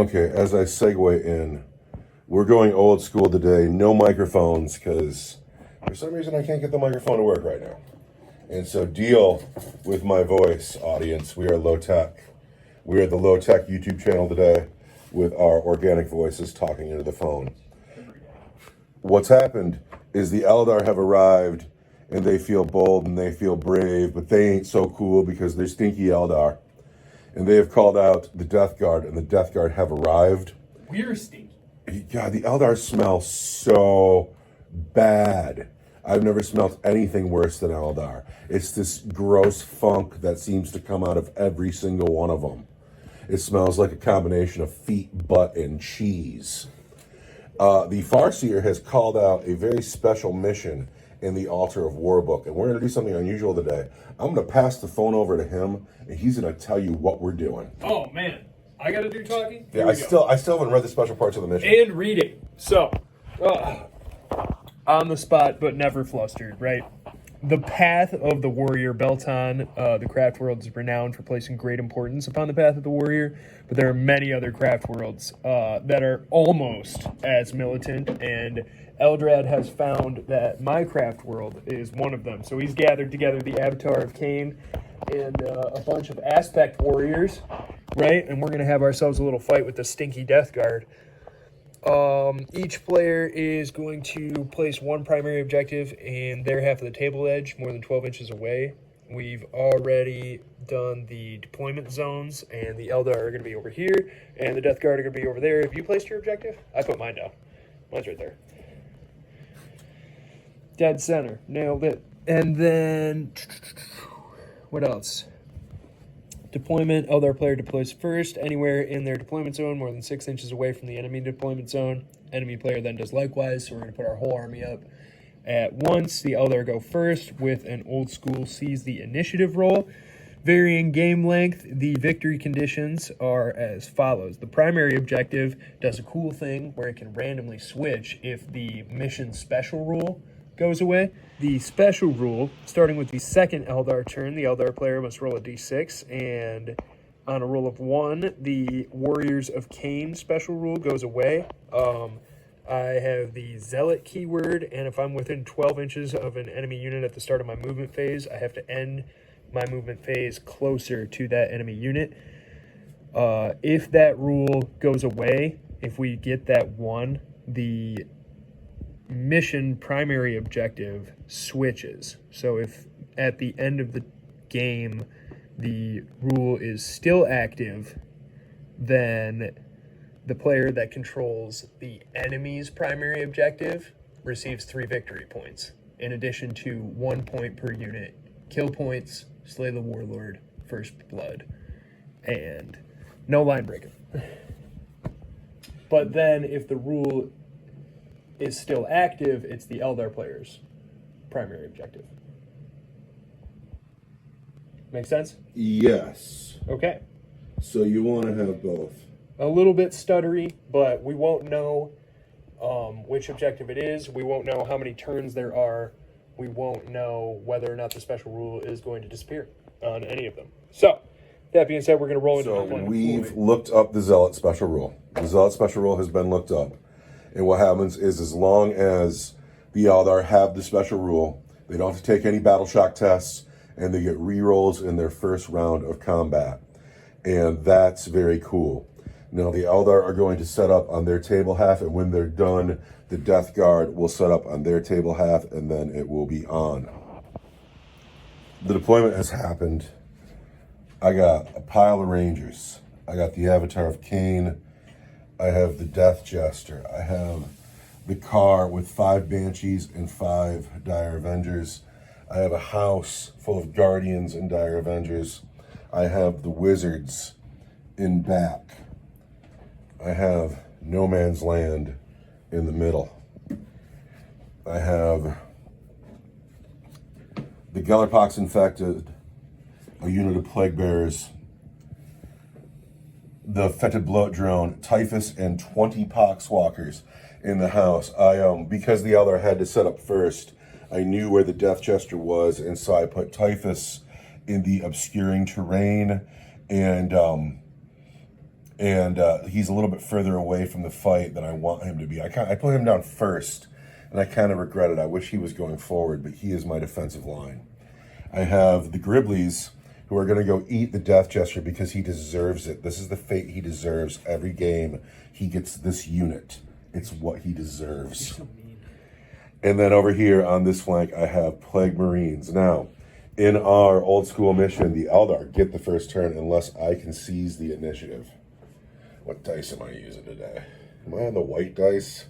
Okay, as I segue in, we're going old school today. No microphones, because for some reason I can't get the microphone to work right now. And so deal with my voice, audience. We are low tech. We are the low tech YouTube channel today with our organic voices talking into the phone. What's happened is the Eldar have arrived and they feel bold and they feel brave, but they ain't so cool because they're stinky Eldar. And they have called out the Death Guard, and the Death Guard have arrived. We're stinky. God, the Eldar smell so bad. I've never smelled anything worse than Eldar. It's this gross funk that seems to come out of every single one of them. It smells like a combination of feet, butt, and cheese. The Farseer has called out a very special mission in the Altar of War book, and we're going to do something unusual today. I'm going to pass the phone over to him, and he's going to tell you what we're doing. Oh man, I got to do talking. Yeah, I still haven't read the special parts of the mission and reading. So, on the spot, but never flustered. Right. The path of the warrior Belton, the Craftworld is renowned for placing great importance upon the path of the warrior, but there are many other Craftworlds that are almost as militant, and Eldrad has found that my Craftworld is one of them. So he's gathered together the Avatar of Cain and a bunch of aspect warriors, right? And we're going to have ourselves a little fight with the stinky Death Guard. Each player is going to place one primary objective in their half of the table edge, more than 12 inches away. We've already done the deployment zones, and the Eldar are going to be over here, and the Death Guard are going to be over there. Have you placed your objective? I put mine down. Mine's right there. Dead center. Nailed it. And then, what else? Deployment. Eldar player deploys first, anywhere in their deployment zone, more than 6 inches away from the enemy deployment zone. Enemy player then does likewise, so we're going to put our whole army up at once. The Eldar go first with an old school seize the initiative roll. Varying game length, the victory conditions are as follows. The primary objective does a cool thing where it can randomly switch if the mission special rule goes away. The special rule, starting with the second Eldar turn, the Eldar player must roll a d6, and on a roll of 1, the Warriors of Cain special rule goes away. I have the Zealot keyword, and if I'm within 12 inches of an enemy unit at the start of my movement phase, I have to end my movement phase closer to that enemy unit. If that rule goes away, if we get that 1, the mission primary objective switches. So if at the end of the game the rule is still active, then the player that controls the enemy's primary objective receives 3 victory points, in addition to 1 point per unit kill points, slay the warlord, first blood, and no line breaking. But then if the rule is still active, it's the Eldar player's primary objective. Make sense? Yes. Okay. So you want to have both. A little bit stuttery, but we won't know which objective it is. We won't know how many turns there are. We won't know whether or not the special rule is going to disappear on any of them. So, that being said, we're going to roll into So deployment. we've looked up the Zealot special rule. The Zealot special rule has been looked up. And what happens is, as long as the Eldar have the special rule, they don't have to take any battle shock tests, and they get rerolls in their first round of combat. And that's very cool. Now, the Eldar are going to set up on their table half, and when they're done, the Death Guard will set up on their table half, and then it will be on. The deployment has happened. I got a pile of Rangers. I got the Avatar of Cain. I have the Death Jester. I have the car with 5 Banshees and 5 Dire Avengers. I have a house full of Guardians and Dire Avengers. I have the Wizards in back. I have No Man's Land in the middle. I have the Gellerpox infected, a unit of Plague Bearers, the Fetid Bloat Drone, Typhus, and 20 Poxwalkers in the house. Because the Eldar had to set up first, I knew where the Death Jester was, and so I put Typhus in the obscuring terrain, and And he's a little bit further away from the fight than I want him to be. I put him down first, and I kind of regret it. I wish he was going forward, but he is my defensive line. I have the Gribblies, who are going to go eat the Death Gesture because he deserves it. This is the fate he deserves. Every game, he gets this unit. It's what he deserves. You're so mean. And then over here on this flank, I have Plague Marines. Now, in our old school mission, the Eldar get the first turn unless I can seize the initiative. What dice am I using today? Am I on the white dice?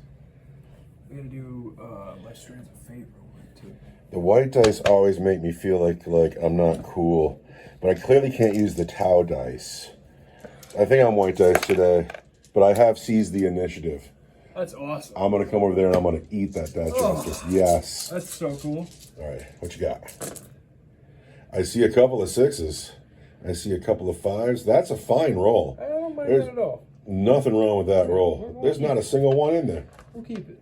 I'm going to do my Strands of Fate real quick, too. The white dice always make me feel like I'm not cool. But I clearly can't use the Tau dice. I think I'm white dice today. But I have seized the initiative. That's awesome. I'm going to come over there and I'm going to eat that Death Justice. Yes. That's so cool. All right, what you got? I see a couple of 6s. I see a couple of 5s. That's a fine roll. I don't mind that at all. Nothing wrong with that roll. There's not a single one in there. We'll keep it.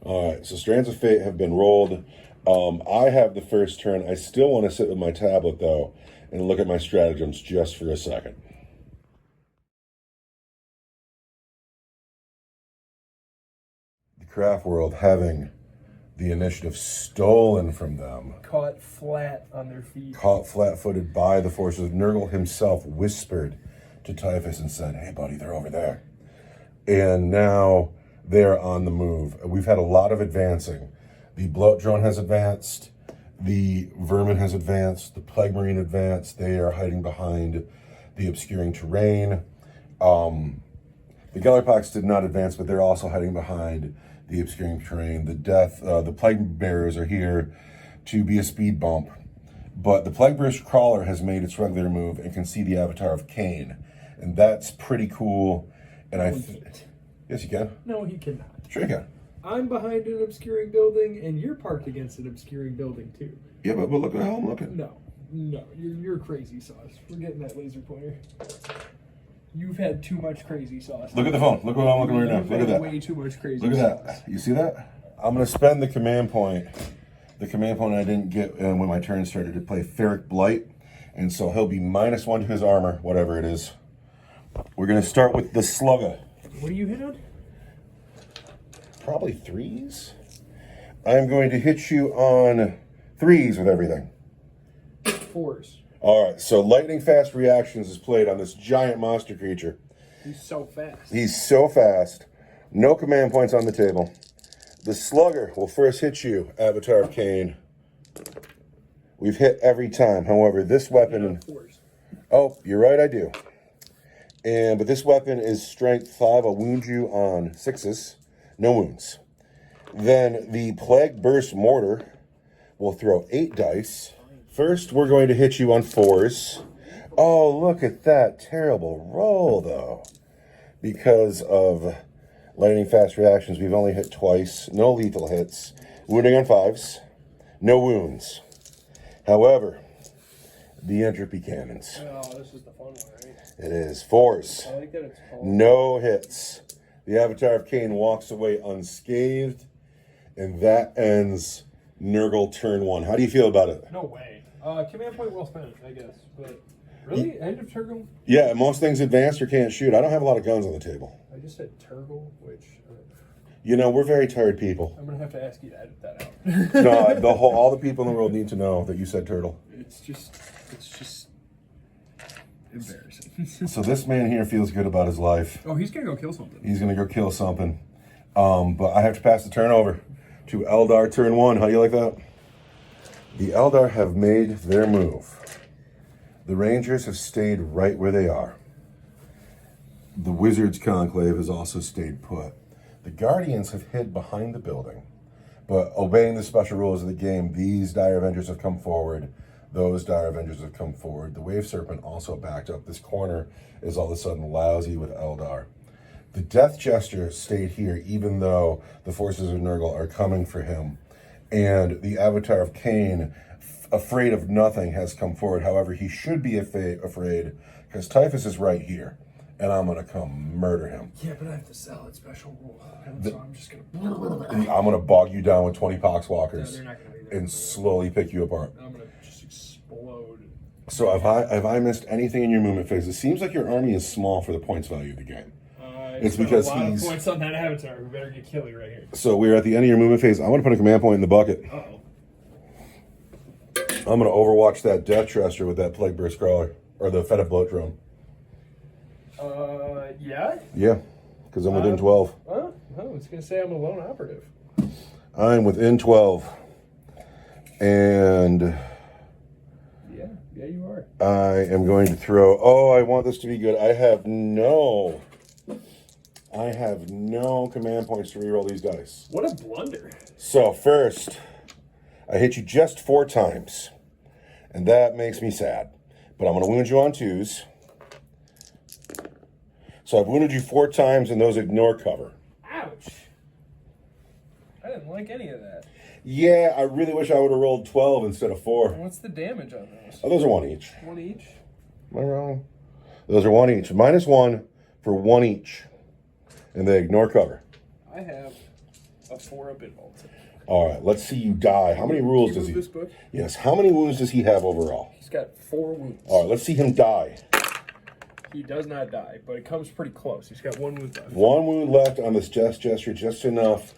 All right, so Strands of Fate have been rolled. I have the first turn. I still want to sit with my tablet, though, and look at my stratagems just for a second. The Craftworld having the initiative stolen from them. Caught flat on their feet. Caught flat-footed by the forces. Nurgle himself whispered to Typhus and said, "Hey, buddy, they're over there." And now they're on the move. We've had a lot of advancing. The Bloat Drone has advanced. The Vermin has advanced. The Plague Marine advanced. They are hiding behind the obscuring terrain. The Gellerpox did not advance, but they're also hiding behind the obscuring terrain. The Plague Bearers are here to be a speed bump. But the Plague Bearers Crawler has made its regular move and can see the avatar of Cain. And that's pretty cool. And yes, you can. No, he cannot. Sure you can. I'm behind an obscuring building, and you're parked against an obscuring building, too. Yeah, but look at how I'm looking. No, you're crazy sauce. We're getting that laser pointer. You've had too much crazy sauce. Look at the phone. Look what I'm looking right now. You've Look at had that. way too much crazy Look at sauce. that. You see that? I'm going to spend the command point. The command point I didn't get when my turn started to play Ferric Blight. And so he'll be -1 to his armor, whatever it is. We're going to start with the Slugger. What are you hit on? Probably 3s. I'm going to hit you on 3s with everything. 4s. All right, so lightning fast reactions is played on this giant monster creature. He's so fast. He's so fast. No command points on the table. The Slugger will first hit you, Avatar of Cain. We've hit every time. However, this weapon... 4s. Oh, you're right, I do. But this weapon is strength 5. I'll wound you on 6s. No wounds. Then the Plague Burst Mortar will throw 8 dice. First, we're going to hit you on 4s. Oh, look at that terrible roll, though. Because of lightning fast reactions, we've only hit twice. No lethal hits. Wounding on 5s. No wounds. However, the Entropy Cannons. Oh, this is the fun one, right? It is 4s. I like that it's called. No hits. The Avatar of Cain walks away unscathed, and that ends Nurgle turn 1. How do you feel about it? No way. Command point well spent, I guess. But really? End of Turgle? Yeah, most things advanced or can't shoot. I don't have a lot of guns on the table. I just said Turgle, which... You know, we're very tired people. I'm going to have to ask you to edit that out. No, all the people in the world need to know that you said turtle. It's just embarrassing. So this man here feels good about his life. Oh, he's going to go kill something. He's going to go kill something. But I have to pass the turn over to Eldar turn 1. How do you like that? The Eldar have made their move. The Rangers have stayed right where they are. The Wizards Conclave has also stayed put. The Guardians have hid behind the building. But obeying the special rules of the game, these Dire Avengers have come forward. Those Dire Avengers have come forward. The Wave Serpent also backed up. This corner is all of a sudden lousy with Eldar. The Death Jester stayed here, even though the forces of Nurgle are coming for him. And the Avatar of Cain, afraid of nothing, has come forward. However, he should be afraid, because Typhus is right here. And I'm going to come murder him. Yeah, but I have to sell it special rule. So I'm just going to... I'm going to bog you down with 20 Poxwalkers they're not going to be there. and slowly pick you apart. I'm going to just explode. So have I missed anything in your movement phase? It seems like your army is small for the points value of the game. It's because a lot of points on that avatar. We better get Killy right here. So we're at the end of your movement phase. I want to put a command point in the bucket. Uh-oh. I'm going to overwatch that Death Chester with that Plague Burst Crawler. Or the Fed Bloat Drone. Yeah? Yeah, because I'm within 12. I was going to say I'm a lone operative. I'm within 12. And Yeah, you are. I am going to throw... Oh, I want this to be good. I have no command points to reroll these dice. What a blunder. So first, I hit you just 4 times. And that makes me sad. But I'm going to wound you on 2s. So I've wounded you 4 times, and those ignore cover. Ouch. I didn't like any of that. Yeah, I really wish I would have rolled 12 instead of 4. What's the damage on those? Oh, those are 1 each. 1 each? Am I wrong? Those are 1 each. -1 for 1 each. And they ignore cover. I have a 4-up in Ultimate. All right, let's see you die. How many rules does he... This book? Yes, how many wounds does he have overall? He's got 4 wounds. All right, let's see him die. He does not die, but it comes pretty close. He's got 1 wound left. 1 wound left on this Death Gesture, just enough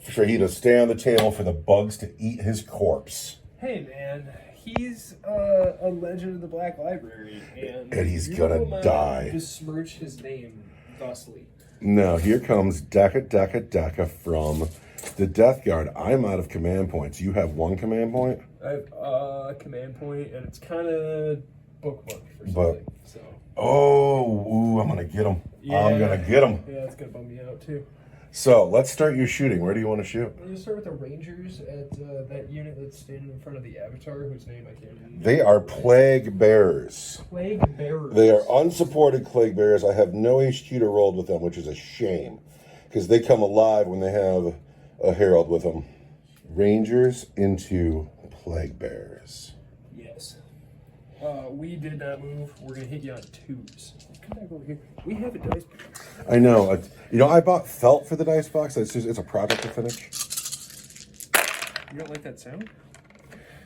for he to stay on the table for the bugs to eat his corpse. Hey, man, he's a legend of the Black Library, and he's gonna die. Besmirch his name thusly. Now, here comes Deka from the Death Guard. I'm out of command points. You have 1 command point? I have a command point, and it's kind of bookmarked for something. So. Oh, I'm going to get him. Yeah. I'm going to get him. Yeah, it's going to bum me out, too. So, let's start your shooting. Where do you want to shoot? I'm going to start with the Rangers at that unit that's standing in front of the Avatar, whose name I can't remember. They are Plague Bearers. Plague Bearers. They are unsupported Plague Bearers. I have no HQ to roll with them, which is a shame. Because they come alive when they have a Herald with them. Rangers into Plague Bearers. Yes. We did not move. We're going to hit you on 2s. Come back over here. We have a dice box. I know. I bought felt for the dice box. It's a project to finish. You don't like that sound?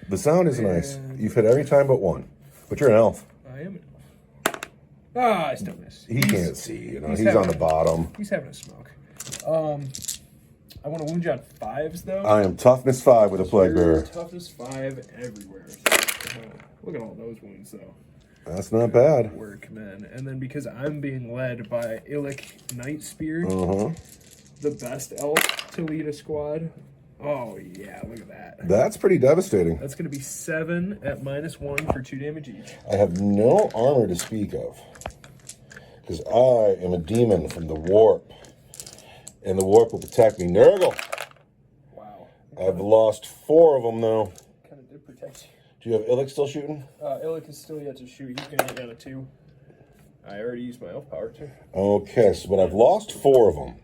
The sound is nice. You've hit every time but 1. But you're an elf. I am an elf. Ah, I still miss. He can't see. He's on the bottom. He's having a smoke. I want to wound you on 5s, though. I am toughness 5 with a Plague Bearer. Toughness 5 everywhere. Look at all those wounds, though. That's not bad. Work, man. And then because I'm being led by Illic Night Spear, the best elf to lead a squad. Oh, yeah, look at that. That's pretty devastating. That's going to be 7 at -1 for 2 damage each. I have no armor to speak of. Because I am a demon from the warp. And the warp will protect me. Nurgle! Wow. I've lost 4 of them, though. Kind of did protect you. Do you have Illic still shooting? Illic is still yet to shoot. He's going to hit down a 2. I already used my elf power, too. Okay, so but I've lost 4 of them.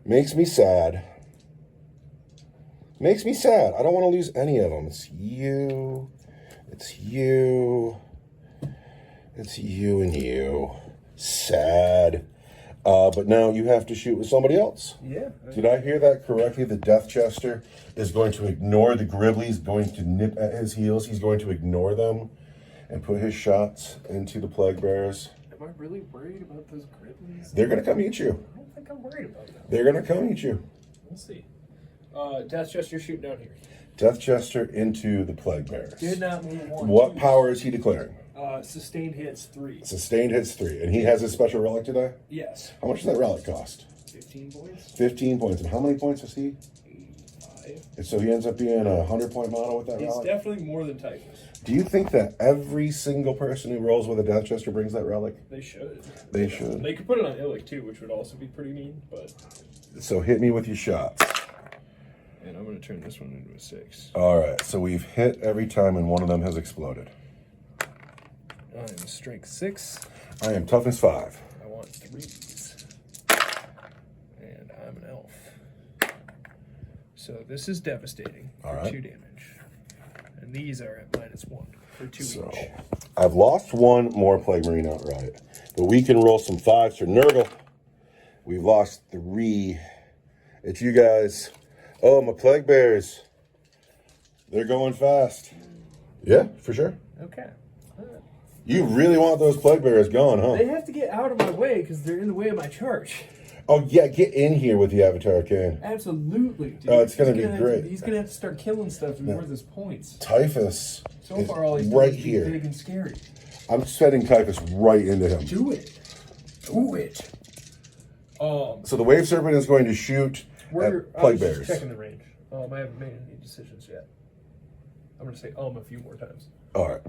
Makes me sad. Makes me sad. I don't want to lose any of them. It's you. It's you. It's you and you. Sad. But now you have to shoot with somebody else. Yeah. Did I hear that correctly? The Death Chester is going to ignore the Griblies, going to nip at his heels. He's going to ignore them and put his shots into the Plague Bearers. Am I really worried about those Griblies? They're going to come eat you. I don't think I'm worried about them. They're going to come eat you. We'll see. Death Chester shooting down here. Death Chester into the Plague Bearers. Did not move one. What power is he declaring? Sustained hits 3. Sustained hits 3. And he has his special relic today? Yes. How much does that relic cost? 15 points. 15 points. And how many points is he? 85. And so he ends up being a 100-point model with that He's relic? definitely more than Typhus. Do you think that every single person who rolls with a Death Chester brings that relic? They should. They should. They could put it on Illic too, which would also be pretty mean, but... So hit me with your shots. And I'm going to turn this one into a 6. All right, so we've hit every time and one of them has exploded. I am strength 6. I am toughness 5. I want 3s. And I'm an elf. So this is devastating All for right. 2 damage. And these are at -1 for 2 So each. I've lost 1 more Plague Marine outright. But we can roll some 5s for Nurgle. We've lost 3. It's you guys. Oh, my Plague Bears. They're going fast. Yeah, for sure. Okay. You really want those plague bearers going, huh? They have to get out of my way because they're in the way of my charge. Oh, yeah, get in here with the Avatar Arcane. Absolutely, dude. Oh, it's going to be great. He's going to have to start killing stuff to worth his points. Typhus So far, all he's right doing is here. big and scary. I'm sending Typhus right into him. Do it. Do it. So the Wave Serpent is going to shoot at plague bearers. Checking the range. I haven't made any decisions yet. I'm going to say a few more times. All right.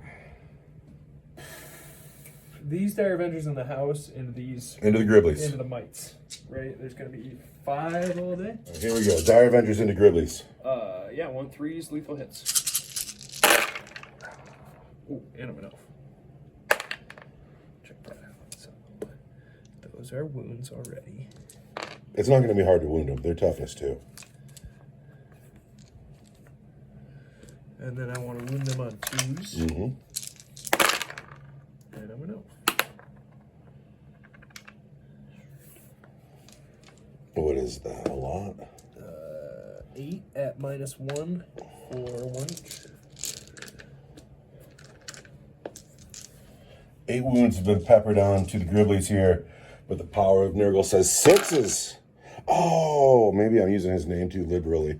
These Dire Avengers in the house, into these... Into the Griblies. Into the mites, right? There's going to be 5 all day. Here we go. Dire Avengers into Griblies. Yeah, 1/3s, lethal hits. Oh, and I'm an elf. Check that out. So, those are wounds already. It's not going to be hard to wound them. They're toughness, too. And then I want to wound them on 2s. Mm-hmm. And I'm an elf. What is that? A lot? 8 at -1 for 1 each. 8 wounds have been peppered on to the Griblies here, but the power of Nurgle says 6s. Oh, maybe I'm using his name too liberally.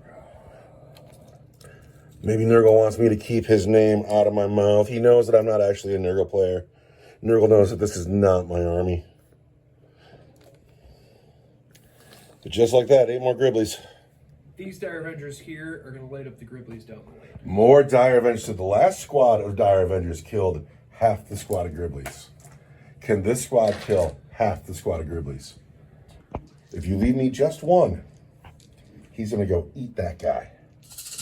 Maybe Nurgle wants me to keep his name out of my mouth. He knows that I'm not actually a Nurgle player. Nurgle knows that this is not my army. But just like that, 8 more Griblies. These Dire Avengers here are going to light up the Griblies down the lane. More Dire Avengers. So the last squad of Dire Avengers killed half the squad of Griblies. Can this squad kill half the squad of Griblies? If you leave me just one, he's going to go eat that guy.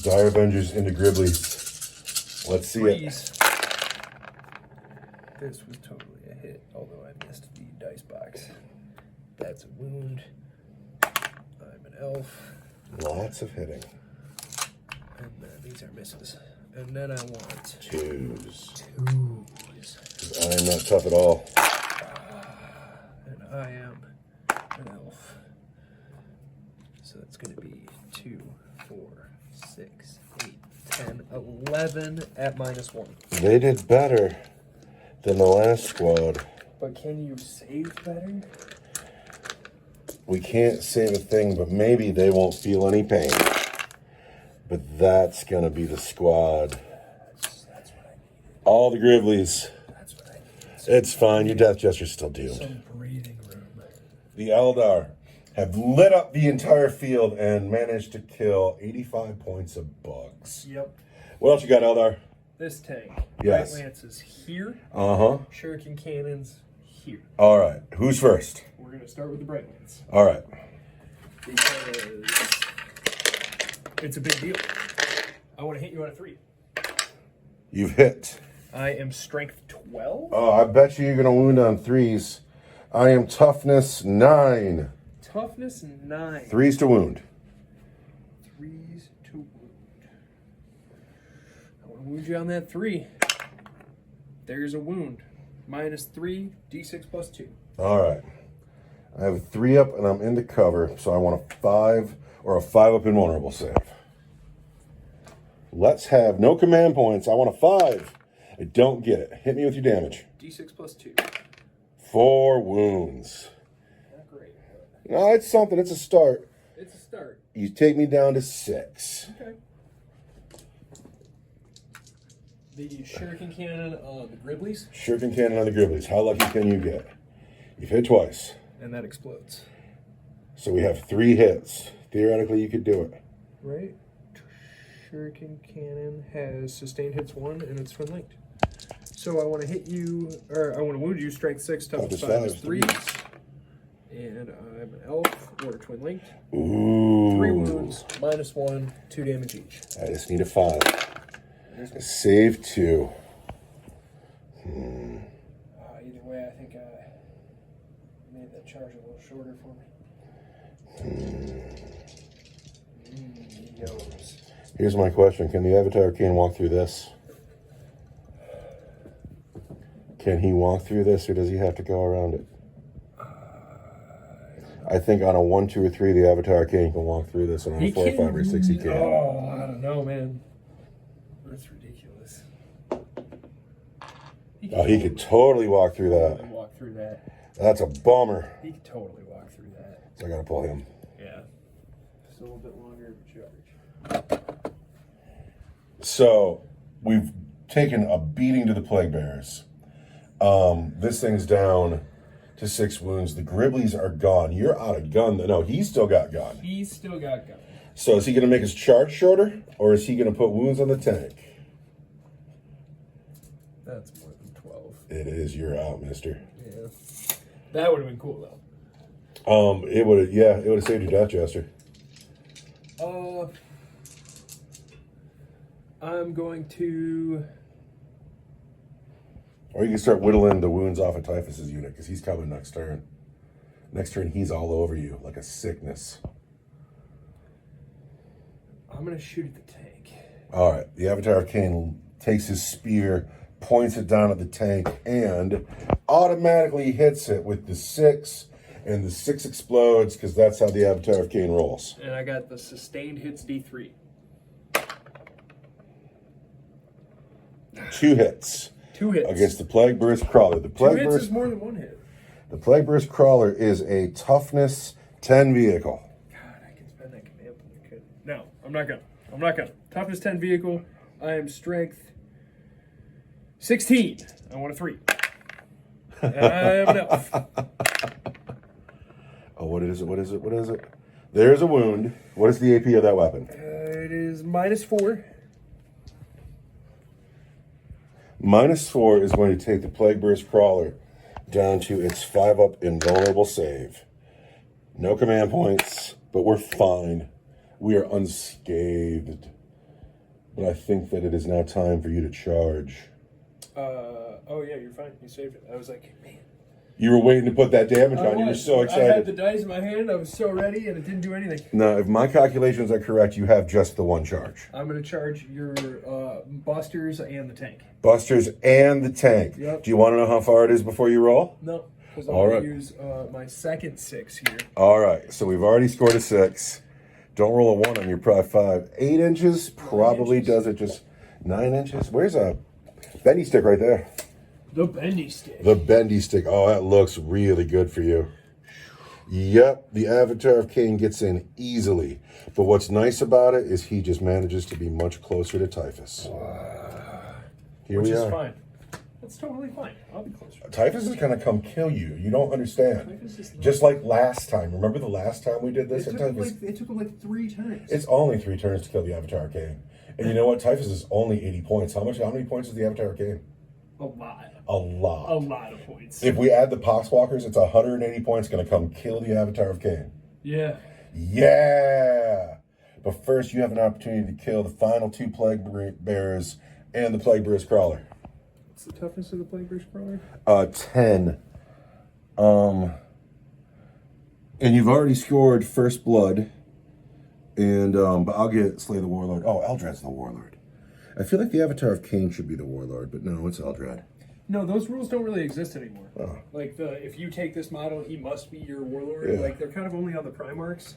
Dire Avengers into Griblies. Let's see it. This was totally a hit, although I missed the dice box. That's a wound. I'm an elf. Lots of hitting. And then these are misses. And then I want 2s. 2s. I am not tough at all. And I am an elf. So that's going to be 2, 4, 6, 8, 10, 11 at -1. They did better than the last squad. But can you save better? We can't save a thing, but maybe they won't feel any pain. But that's going to be the squad. That's what I needed. All the Griblies. That's what I needed. It's fine. Your Death Jester's still doomed. Some breathing room. The Eldar have lit up the entire field and managed to kill 85 points of bugs. Yep. What else you got, Eldar? This tank. Yes. Bright Lance is here. Uh-huh. Shuriken Cannons here. All right. Who's first? We're going to start with the Bright Lance. All right. Because it's a big deal. I want to hit you on a 3. You've hit. I am strength 12. Oh, I bet you're going to wound on 3s. I am toughness 9. Toughness 9. 3s to wound. 3s to wound. I want to wound you on that 3. There's a wound. -3, d6 plus 2. All right. I have a 3 up and I'm into cover, so I want a 5 or a 5 up invulnerable save. Let's have no command points. I want a 5. I don't get it. Hit me with your damage. d6 plus 2. 4 wounds. Not great. No, it's something. It's a start. It's a start. You take me down to 6. Okay. The Shuriken Cannon on the Griblies. Shuriken Cannon on the Griblies. How lucky can you get? You've hit twice. And that explodes. So we have 3 hits. Theoretically, you could do it. Right? Shuriken Cannon has sustained hits 1 and it's twin linked. So I want to hit you, or I want to wound you, strength 6, toughness 5 is 3. And I'm an elf or twin linked. Ooh. 3 wounds, -1, 2 damage each. I just need a 5. Save 2. Either way, I think I made that charge a little shorter for me. Yos. Here's my question. Can the Avatar King walk through this? Can he walk through this, or does he have to go around it? I think on a 1, 2, or 3, the Avatar King can walk through this, and on a 4, 5, or 6, he can. Oh, I don't know, man. That's ridiculous. Oh, he could totally walk through that. Walk through that. That's a bummer. He could totally walk through that. So I gotta pull him. Yeah. Just a little bit longer of a charge. So we've taken a beating to the Plague Bearers. This thing's down to 6 wounds. The Gribblies are gone. You're out of gun. No, he's still got gun. He's still got gun. So is he going to make his charge shorter, or is he going to put wounds on the tank? That's more than 12. It is. You're out, mister. Yeah. That would have been cool, though. It would have, yeah, it would have saved your death, Jester. I'm going to... Or you can start whittling the wounds off of Typhus's unit, because he's coming next turn. Next turn, he's all over you, like a sickness. I'm going to shoot at the tank. All right, the Avatar of Cain takes his spear, points it down at the tank, and automatically hits it with the 6, and the 6 explodes, because that's how the Avatar of Cain rolls. And I got the sustained hits D3. 2 hits. 2 hits. Against the Plague Burst Crawler. The Plague 2 hits Burst is more than 1 hit. The Plague Burst Crawler is a toughness 10 vehicle. God, I can spend that command point. No, I'm not gonna. Toughness 10 vehicle. I am strength 16. I want a 3. And I am enough. Oh, what is it? There's a wound. What is the AP of that weapon? It is -4. -4 is going to take the Plague Burst Crawler down to its 5-up invulnerable save. No command points, but we're fine. We are unscathed. But I think that it is now time for you to charge. Oh yeah, you're fine. You saved it. I was like, man. You were waiting to put that damage on. You were so excited. I had the dice in my hand. I was so ready, and it didn't do anything. Now, if my calculations are correct, you have just the 1 charge. I'm going to charge your busters and the tank. Busters and the tank. Yep. Do you want to know how far it is before you roll? No, because I'm All going right. to use my second 6 here. All right, so we've already scored a 6. Don't roll a 1 on your probably 5. 8 inches probably does it. Just 9 inches. Where's a bendy stick right there? The bendy stick. The bendy stick. Oh, that looks really good for you. Yep, the Avatar of Cain gets in easily. But what's nice about it is he just manages to be much closer to Typhus. Here Which we is are. fine. That's totally fine. I'll be closer. Typhus is going to come kill you. You don't understand. Typhus is Just like last time. Remember the last time we did this? It took him like 3 turns. It's only 3 turns to kill the Avatar of Cain. And you know what? Typhus is only 80 points. How many points is the Avatar of Cain? A lot. A lot. A lot of points. If we add the Poxwalkers, it's 180 points going to come kill the Avatar of Cain. Yeah. Yeah! But first, you have an opportunity to kill the final 2 Plague Bearers and the Plague Burst Crawler. What's the toughness of the Plague Burst Crawler? 10. And you've already scored First Blood. And but I'll get Slay the Warlord. Oh, Eldred's the Warlord. I feel like the Avatar of Cain should be the Warlord, but no, it's Eldred. No, those rules don't really exist anymore. Oh. Like if you take this model, he must be your warlord. Yeah. Like they're kind of only on the Primarchs.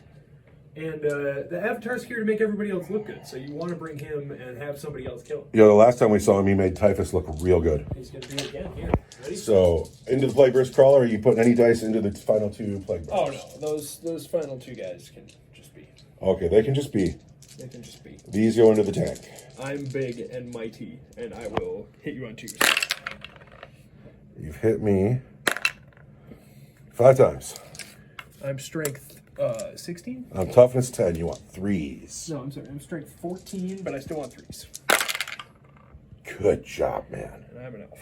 And the Avatar's here to make everybody else look good. So you want to bring him and have somebody else kill him. You know, the last time we saw him, he made Typhus look real good. He's going to do it again here. Ready? So, into the Plague Burst Crawler, are you putting any dice into the final 2 Plague Bursts? Oh no, those final 2 guys can just be. Okay, they can just be. They can just be. These go into the tank. I'm big and mighty, and I will hit you on 2s. You've hit me 5 times. I'm strength 16. I'm toughness 10. You want 3s. No, I'm sorry. I'm strength 14, but I still want 3s. Good job, man. And I have enough.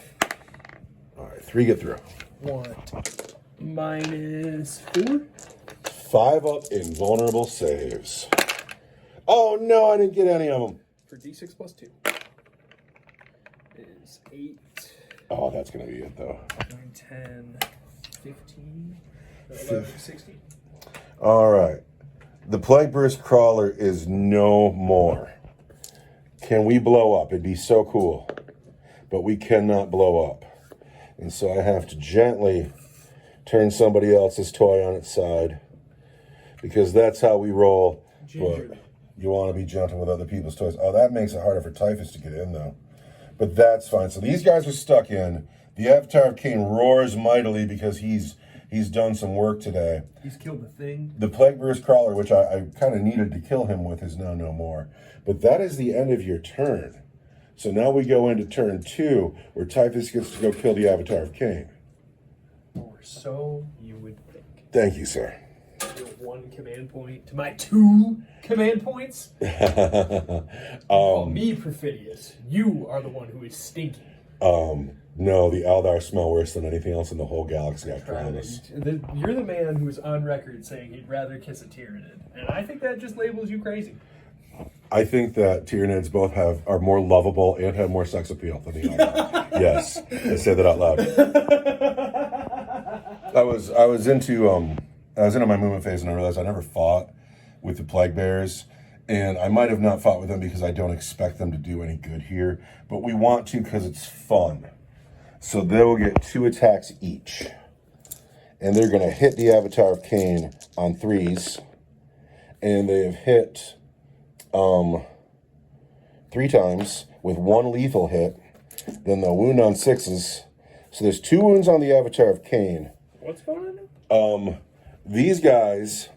All right, 3 get through. Want -4. 5-up invulnerable saves. Oh no, I didn't get any of them. For D6 plus 2 is 8, Oh, that's gonna be it though. 9, 10, 15, 11, 16. All right. The Plague Burst Crawler is no more. Can we blow up? It'd be so cool. But we cannot blow up. And so I have to gently turn somebody else's toy on its side. Because that's how we roll. Gingerly. But you want to be gentle with other people's toys. Oh, that makes it harder for Typhus to get in, though. but that's fine. So these guys are stuck in. The Avatar of Cain roars mightily because he's done some work today. He's killed the thing. The Plague Bruise Crawler, which I kind of needed to kill him with, is now no more. But that is the end of your turn. So now we go into turn 2, where Typhus gets to go kill the Avatar of Cain. Or so you would think. Thank you, sir. Your 1 command point to my 2 command points? Call me perfidious. You are the one who is stinky. No, the Eldar smell worse than anything else in the whole galaxy, I promise. You're the man who is on record saying he'd rather kiss a Tyranid. And I think that just labels you crazy. I think that Tyranids both are more lovable and have more sex appeal than the Eldar. Yes, I say that out loud. I was into my movement phase, and I realized I never fought with the Plague Bears, and I might have not fought with them because I don't expect them to do any good here, but we want to because it's fun. So they will get 2 attacks each, and they're going to hit the Avatar of Cain on 3s, and they have hit 3 times with 1 lethal hit. Then they'll wound on 6s. So there's 2 wounds on the Avatar of Cain. What's going on? These guys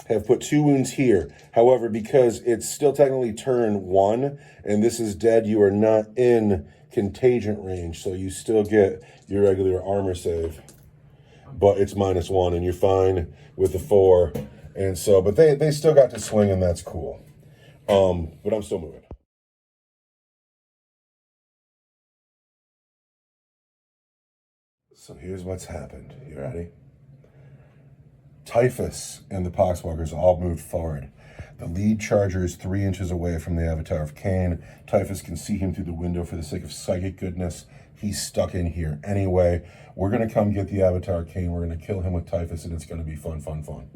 have put 2 wounds here. However, because it's still technically turn 1, and this is dead, you are not in contagion range, so you still get your regular armor save. But it's -1, and you're fine with the 4. And so, but they still got to swing, and that's cool. But I'm still moving. So here's what's happened. You ready? Typhus and the Poxwalkers all moved forward. The lead charger is 3 inches away from the Avatar of Cain. Typhus can see him through the window for the sake of psychic goodness. He's stuck in here. Anyway, we're going to come get the Avatar of Cain. We're going to kill him with Typhus, and it's going to be fun, fun, fun.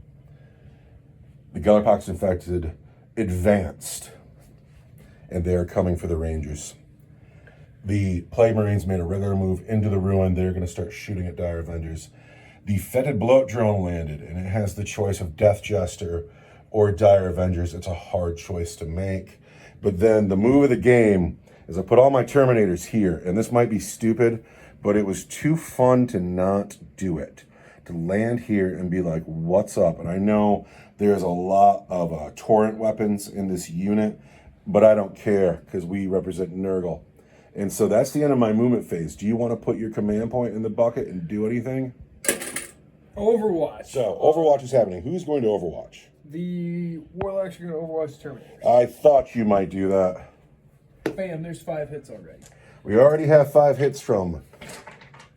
The Gellerpox infected advanced, and they are coming for the Rangers. The Plague Marines made a regular move into the ruin. They're going to start shooting at Dire Avengers. The Fetid Bloat drone landed, and it has the choice of Death Jester or Dire Avengers. It's a hard choice to make. But then the move of the game is I put all my Terminators here, and this might be stupid, but it was too fun to not do it. To land here and be like, what's up? And I know there's a lot of torrent weapons in this unit, but I don't care because we represent Nurgle. And so that's the end of my movement phase. Do you want to put your command point in the bucket and do anything? Overwatch. So, Overwatch is happening. Who's going to Overwatch? The Warlocks are going to Overwatch the Terminators. I thought you might do that. Bam, there's 5 hits already. We already have 5 hits from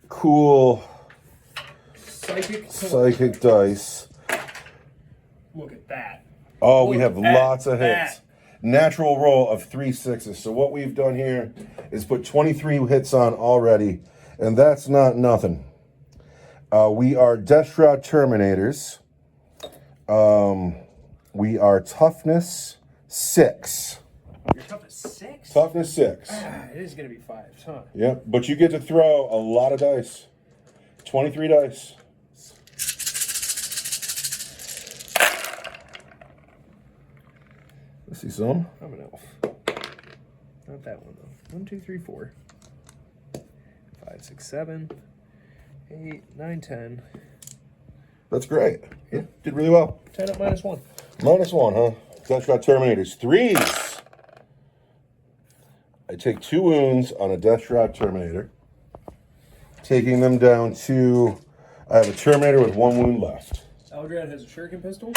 cool psychic dice. Look at that. Oh, we have Look lots of at hits. Natural roll of 3 6s. So what we've done here is put 23 hits on already, and that's not nothing. We are Death Shroud Terminators. We are Toughness 6. You're toughness 6? Toughness 6. It is going to be 5s, huh? Yep, but you get to throw a lot of dice. 23 dice. Let's see some. I'm an elf. Not that one, though. 1, 2, 3, 4. 5, 6, 7. 8, 9, 10. That's great. Yeah, did really well. 10 up -1. -1, huh? Death Shroud Terminators. 3s. I take 2 wounds on a Death Shroud Terminator, taking them down to... I have a Terminator with 1 wound left. Eldrad has a shuriken pistol.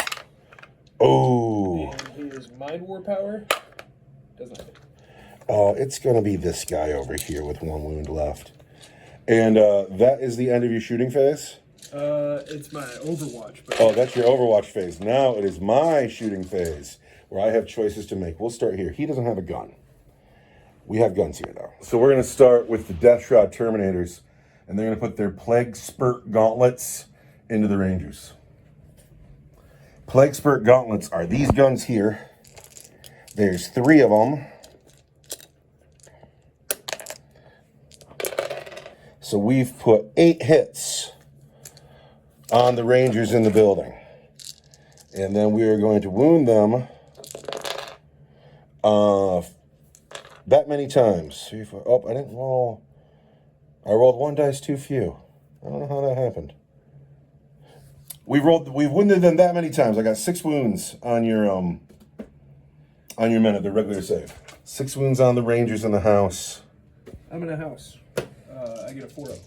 Oh. And his Mind War power does nothing. Oh, it's going to be this guy over here with 1 wound left. And that is the end of your shooting phase? It's my Overwatch. But Oh, that's your Overwatch phase. Now it is my shooting phase, where I have choices to make. We'll start here. He doesn't have a gun. We have guns here, though. So we're going to start with the Death Shroud Terminators, and they're going to put their Plague Spurt Gauntlets into the Rangers. Plague Spurt Gauntlets are these guns here. There's 3 of them. So we've put 8 hits on the Rangers in the building. And then we are going to wound them that many times. 3, 4. Oh, I didn't roll. I rolled 1 dice too few. I don't know how that happened. We've wounded them that many times. I got 6 wounds on your men at the regular save. 6 wounds on the Rangers in the house. I'm in a house. I get a 4-0.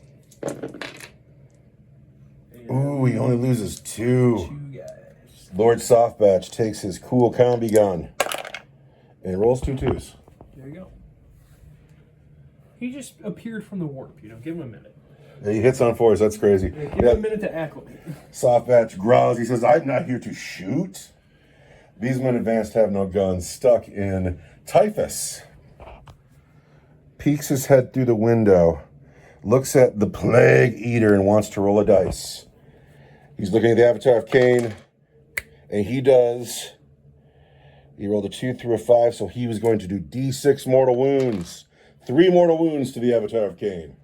Ooh, he only loses 2. 2 guys. Lord Softbatch takes his cool combi gun and rolls 2 2s. There you go. He just appeared from the warp. Give him a minute. Yeah, he hits on 4s. That's crazy. Give him a minute to acclimate. Softbatch growls. He says, "I'm not here to shoot." These men advanced have no guns. Stuck in typhus. Peeks his head through the window. Looks at the Plague Eater and wants to roll a dice. He's looking at the Avatar of Cain. And he does. He rolled a 2 through a 5, so he was going to do D6 mortal wounds. 3 mortal wounds to the Avatar of Cain.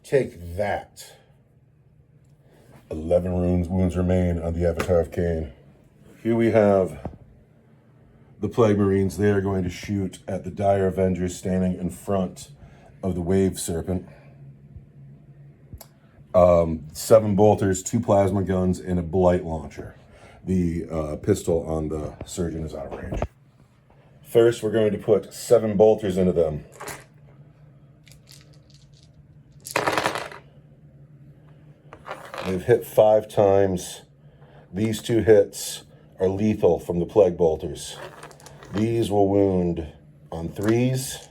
Take that. 11 wounds remain on the Avatar of Cain. Here we have the Plague Marines. They are going to shoot at the Dire Avengers standing in front of the Wave Serpent. 7 bolters, 2 plasma guns, and a blight launcher. The pistol on the Surgeon is out of range. First, we're going to put 7 bolters into them. They've hit 5 times. These 2 hits are lethal from the Plague Bolters. These will wound on 3s.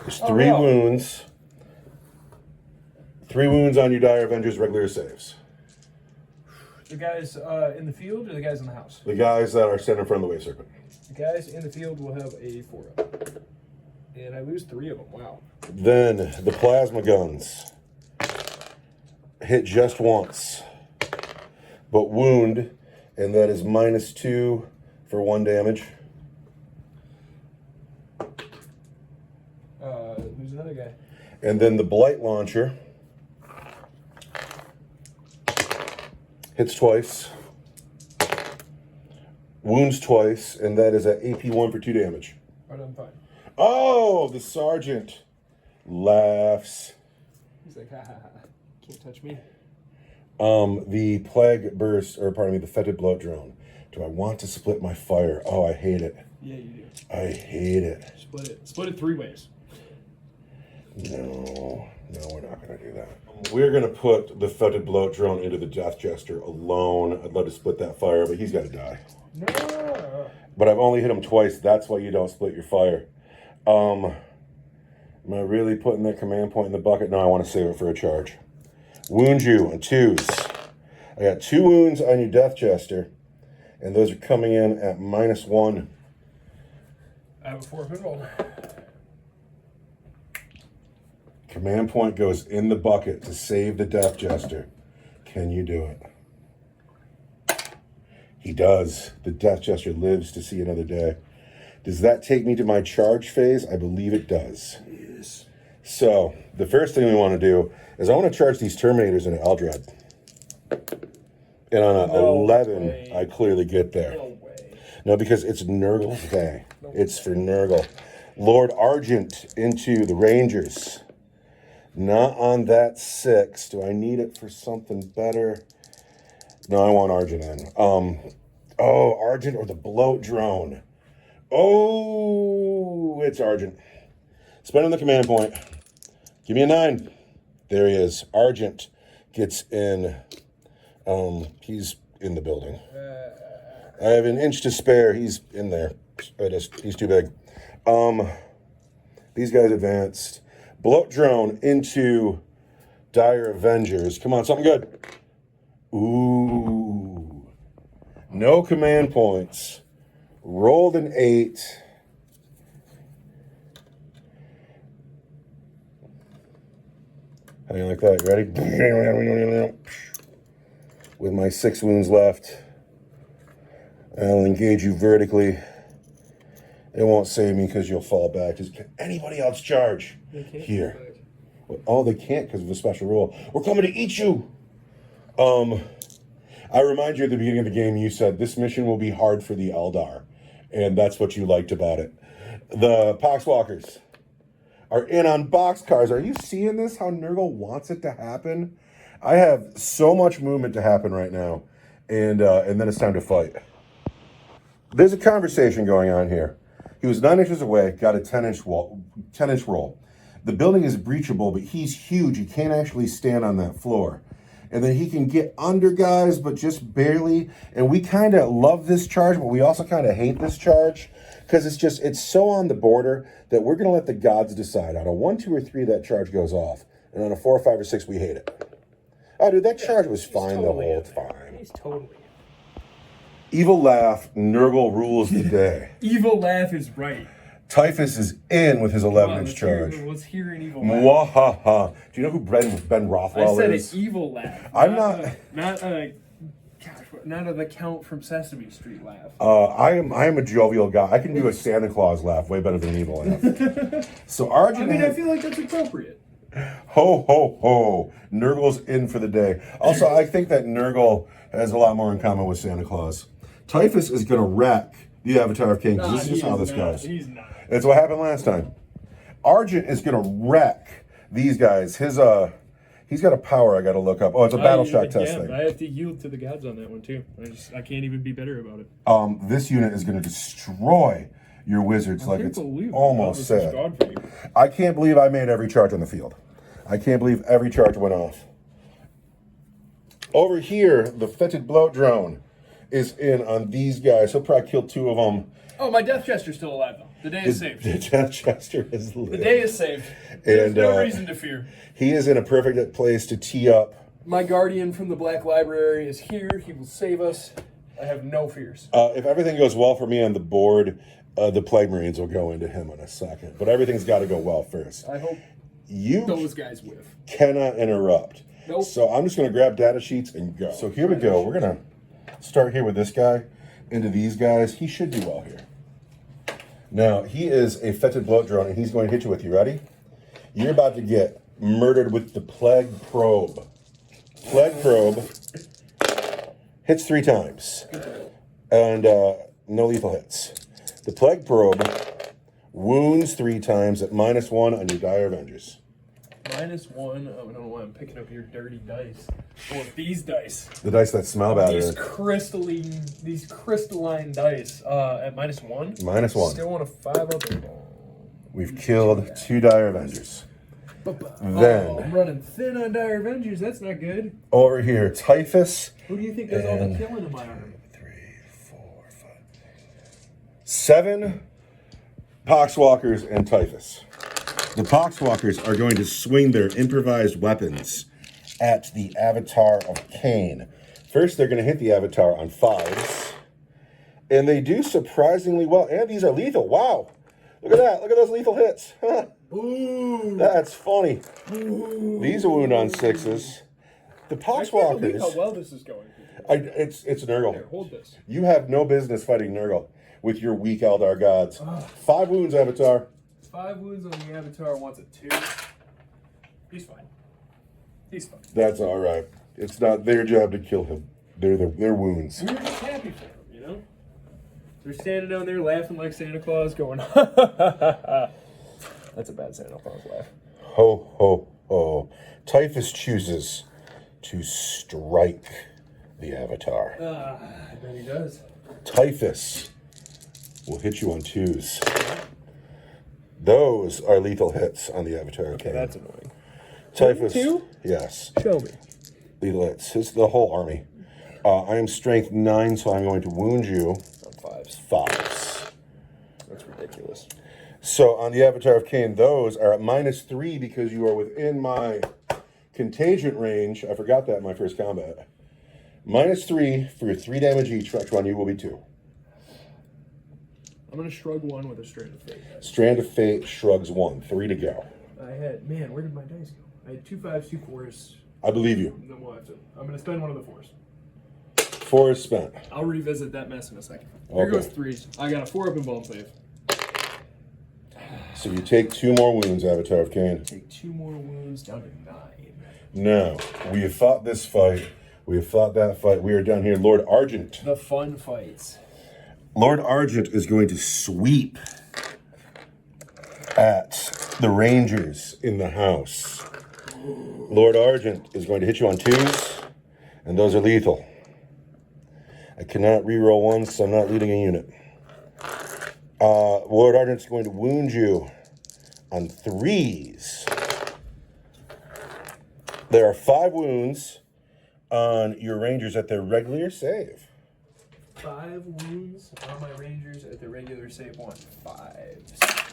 There's 3 wounds. 3 wounds on your Dire Avengers regular saves. The guys in the field or the guys in the house? The guys that are standing in front of the Wave Serpent. The guys in the field will have a 4-0. And I lose 3 of them. Wow. Then the plasma guns hit just once, but wound, and that is -2 for 1 damage. Who's another guy? And then the blight launcher hits twice, wounds twice, and that is at AP1 for 2 damage. Right, I'm fine. Oh, the sergeant laughs. He's like, ha ha ha. Can't touch me. The plague burst, or pardon me, the fetid bloat drone. Do I want to split my fire? Oh, I hate it. Yeah, you do. I hate it. Split it. Split it 3 ways. No, we're not going to do that. We're going to put the fetid bloat drone into the Death Jester alone. I'd love to split that fire, but he's got to die. No. But I've only hit him twice. That's why you don't split your fire. Am I really putting that command point in the bucket? No, I want to save it for a charge. Wound you on 2s. I got 2 wounds on your Death Jester, and those are coming in at -1. I have a 4-hood roll. Command point goes in the bucket to save the Death Jester. Can you do it? He does. The Death Jester lives to see another day. Does that take me to my charge phase? I believe it does. Yes. So, the first thing we want to do is I want to charge these Terminators into Eldred. And on a 11, way. I clearly get there. No way. No, because it's Nurgle's day. It's for Nurgle. Lord Argent into the Rangers. Not on that 6. Do I need it for something better? No, I want Argent in. Oh, Argent or the bloat drone. Oh, it's Argent. Spending the command point. Give me a 9. There he is. Argent gets in. He's in the building. I have an inch to spare. He's in there. He's too big. These guys advanced. Bloat drone into Dire Avengers. Come on, something good. Ooh. No command points. Rolled an 8. How do you like that? You ready? With my 6 wounds left, I'll engage you vertically. It won't save me because you'll fall back. Can anybody else charge? Here. Oh, they can't because of the special rule. We're coming to eat you. I remind you at the beginning of the game, you said this mission will be hard for the Eldar. And that's what you liked about it. The Poxwalkers are in on boxcars. Are you seeing this? How Nurgle wants it to happen? I have so much movement to happen right now. And then it's time to fight. There's a conversation going on here. He was 9 inches away, got a 10-inch roll. The building is breachable, but he's huge. He can't actually stand on that floor. And then he can get under guys, but just barely. And we kind of love this charge, but we also kind of hate this charge because it's so on the border that we're going to let the gods decide. On a 1, 2, or 3, that charge goes off. And on a 4, 5, or 6, we hate it. Oh, dude, that charge was fine totally the whole time. He's totally. Evil Laugh, Nurgle rules the day. Evil Laugh is right. Typhus is in with his 11-inch charge. Let's hear an Evil Laugh. Mwahaha. Do you know who Ben Rothwell I said is? an Evil Laugh. I'm not an account from Sesame Street laugh. I am a jovial guy. I can do a Santa Claus laugh way better than an evil laugh. So Arjun. I feel like that's appropriate. Ho ho ho! Nurgle's in for the day. Also, I think that Nurgle has a lot more in common with Santa Claus. Typhus is going to wreck the Avatar of King. This is just how this goes. He's not. That's what happened last time. Argent is going to wreck these guys. He's got a power I got to look up. Oh, it's a battle shock test thing. I have to yield to the gods on that one too. I can't even be better about it. This unit is going to destroy your wizards like it's almost sad. I can't believe I made every charge on the field. I can't believe every charge went off. Over here, the fetid bloat drone is in on these guys. He'll probably kill 2 of them. Oh, my Death Chester's still alive though. The day is saved. The Death Chester is lit. The day is saved. There's no reason to fear. He is in a perfect place to tee up. My guardian from the Black Library is here. He will save us. I have no fears. If everything goes well for me on the board, the Plague Marines will go into him in a second. But everything's got to go well first. I hope you those guys whiff. Cannot interrupt. Nope. So I'm just going to grab data sheets and go. So here we go. We're going to start here with this guy into these guys. He should do well here. Now, he is a fetid bloat drone, and he's going to hit you with, you ready? You're about to get murdered with the Plague Probe. Plague Probe hits 3 times. And no lethal hits. The Plague Probe wounds 3 times at -1 on your Dire Avengers. -1? I don't know why I'm picking up your dirty dice. Oh, these dice. The dice that smell bad. These crystalline dice at -1. -1. Still want a 5 up. We've killed 2 Dire Avengers. Then I'm running thin on Dire Avengers. That's not good. Over here, Typhus. Who do you think does all the killing in my army? 3, 4, 5, 7 Poxwalkers and Typhus. The Poxwalkers are going to swing their improvised weapons at the Avatar of Cain. First, they're going to hit the Avatar on 5s. And they do surprisingly well. And these are lethal. Wow. Look at that. Look at those lethal hits. Ooh. That's funny. Ooh. These are wound on 6s. The Poxwalkers. I can't believe how well this is going. It's Nurgle. Here, hold this. You have no business fighting Nurgle with your weak Eldar gods. 5 wounds, Avatar. 5 wounds on the Avatar, wants a 2. He's fine. He's fine. That's all right. It's not their job to kill him. They're wounds. We were just happy for him, you know? They're standing down there laughing like Santa Claus, going, That's a bad Santa Claus laugh. Ho, ho, ho. Typhus chooses to strike the Avatar. I bet he does. Typhus will hit you on 2s. Those are lethal hits on the Avatar. Okay, that's annoying. Typhus. 2? Yes. Show me. Lethal hits. It's the whole army. I am strength 9, so I'm going to wound you. On 5s. 5s. That's ridiculous. So on the Avatar of Cain, those are at -3 because you are within my contagion range. I forgot that in my first combat. -3 for 3 damage each. Which one you will be 2. I'm going to shrug 1 with a Strand of Fate. Strand of Fate shrugs 1. 3 to go. Man, where did my dice go? I had 2 5s, 2 4s. I believe you. And then we'll have to. I'm going to spend 1 of the 4s. 4 is spent. I'll revisit that mess in a second. Here goes 3s. I got a 4 up in bone save. So you take 2 more wounds, Avatar of Cain. Take 2 more wounds down to 9. Now, we have fought this fight. We have fought that fight. We are down here, Lord Argent. The fun fights. Lord Argent is going to sweep at the Rangers in the house. Lord Argent is going to hit you on 2s, and those are lethal. I cannot reroll 1s, so I'm not leading a unit. Lord Argent's going to wound you on 3s. There are 5 wounds on your Rangers at their regular save. 5 wounds on my Rangers at the regular save. 1, 5.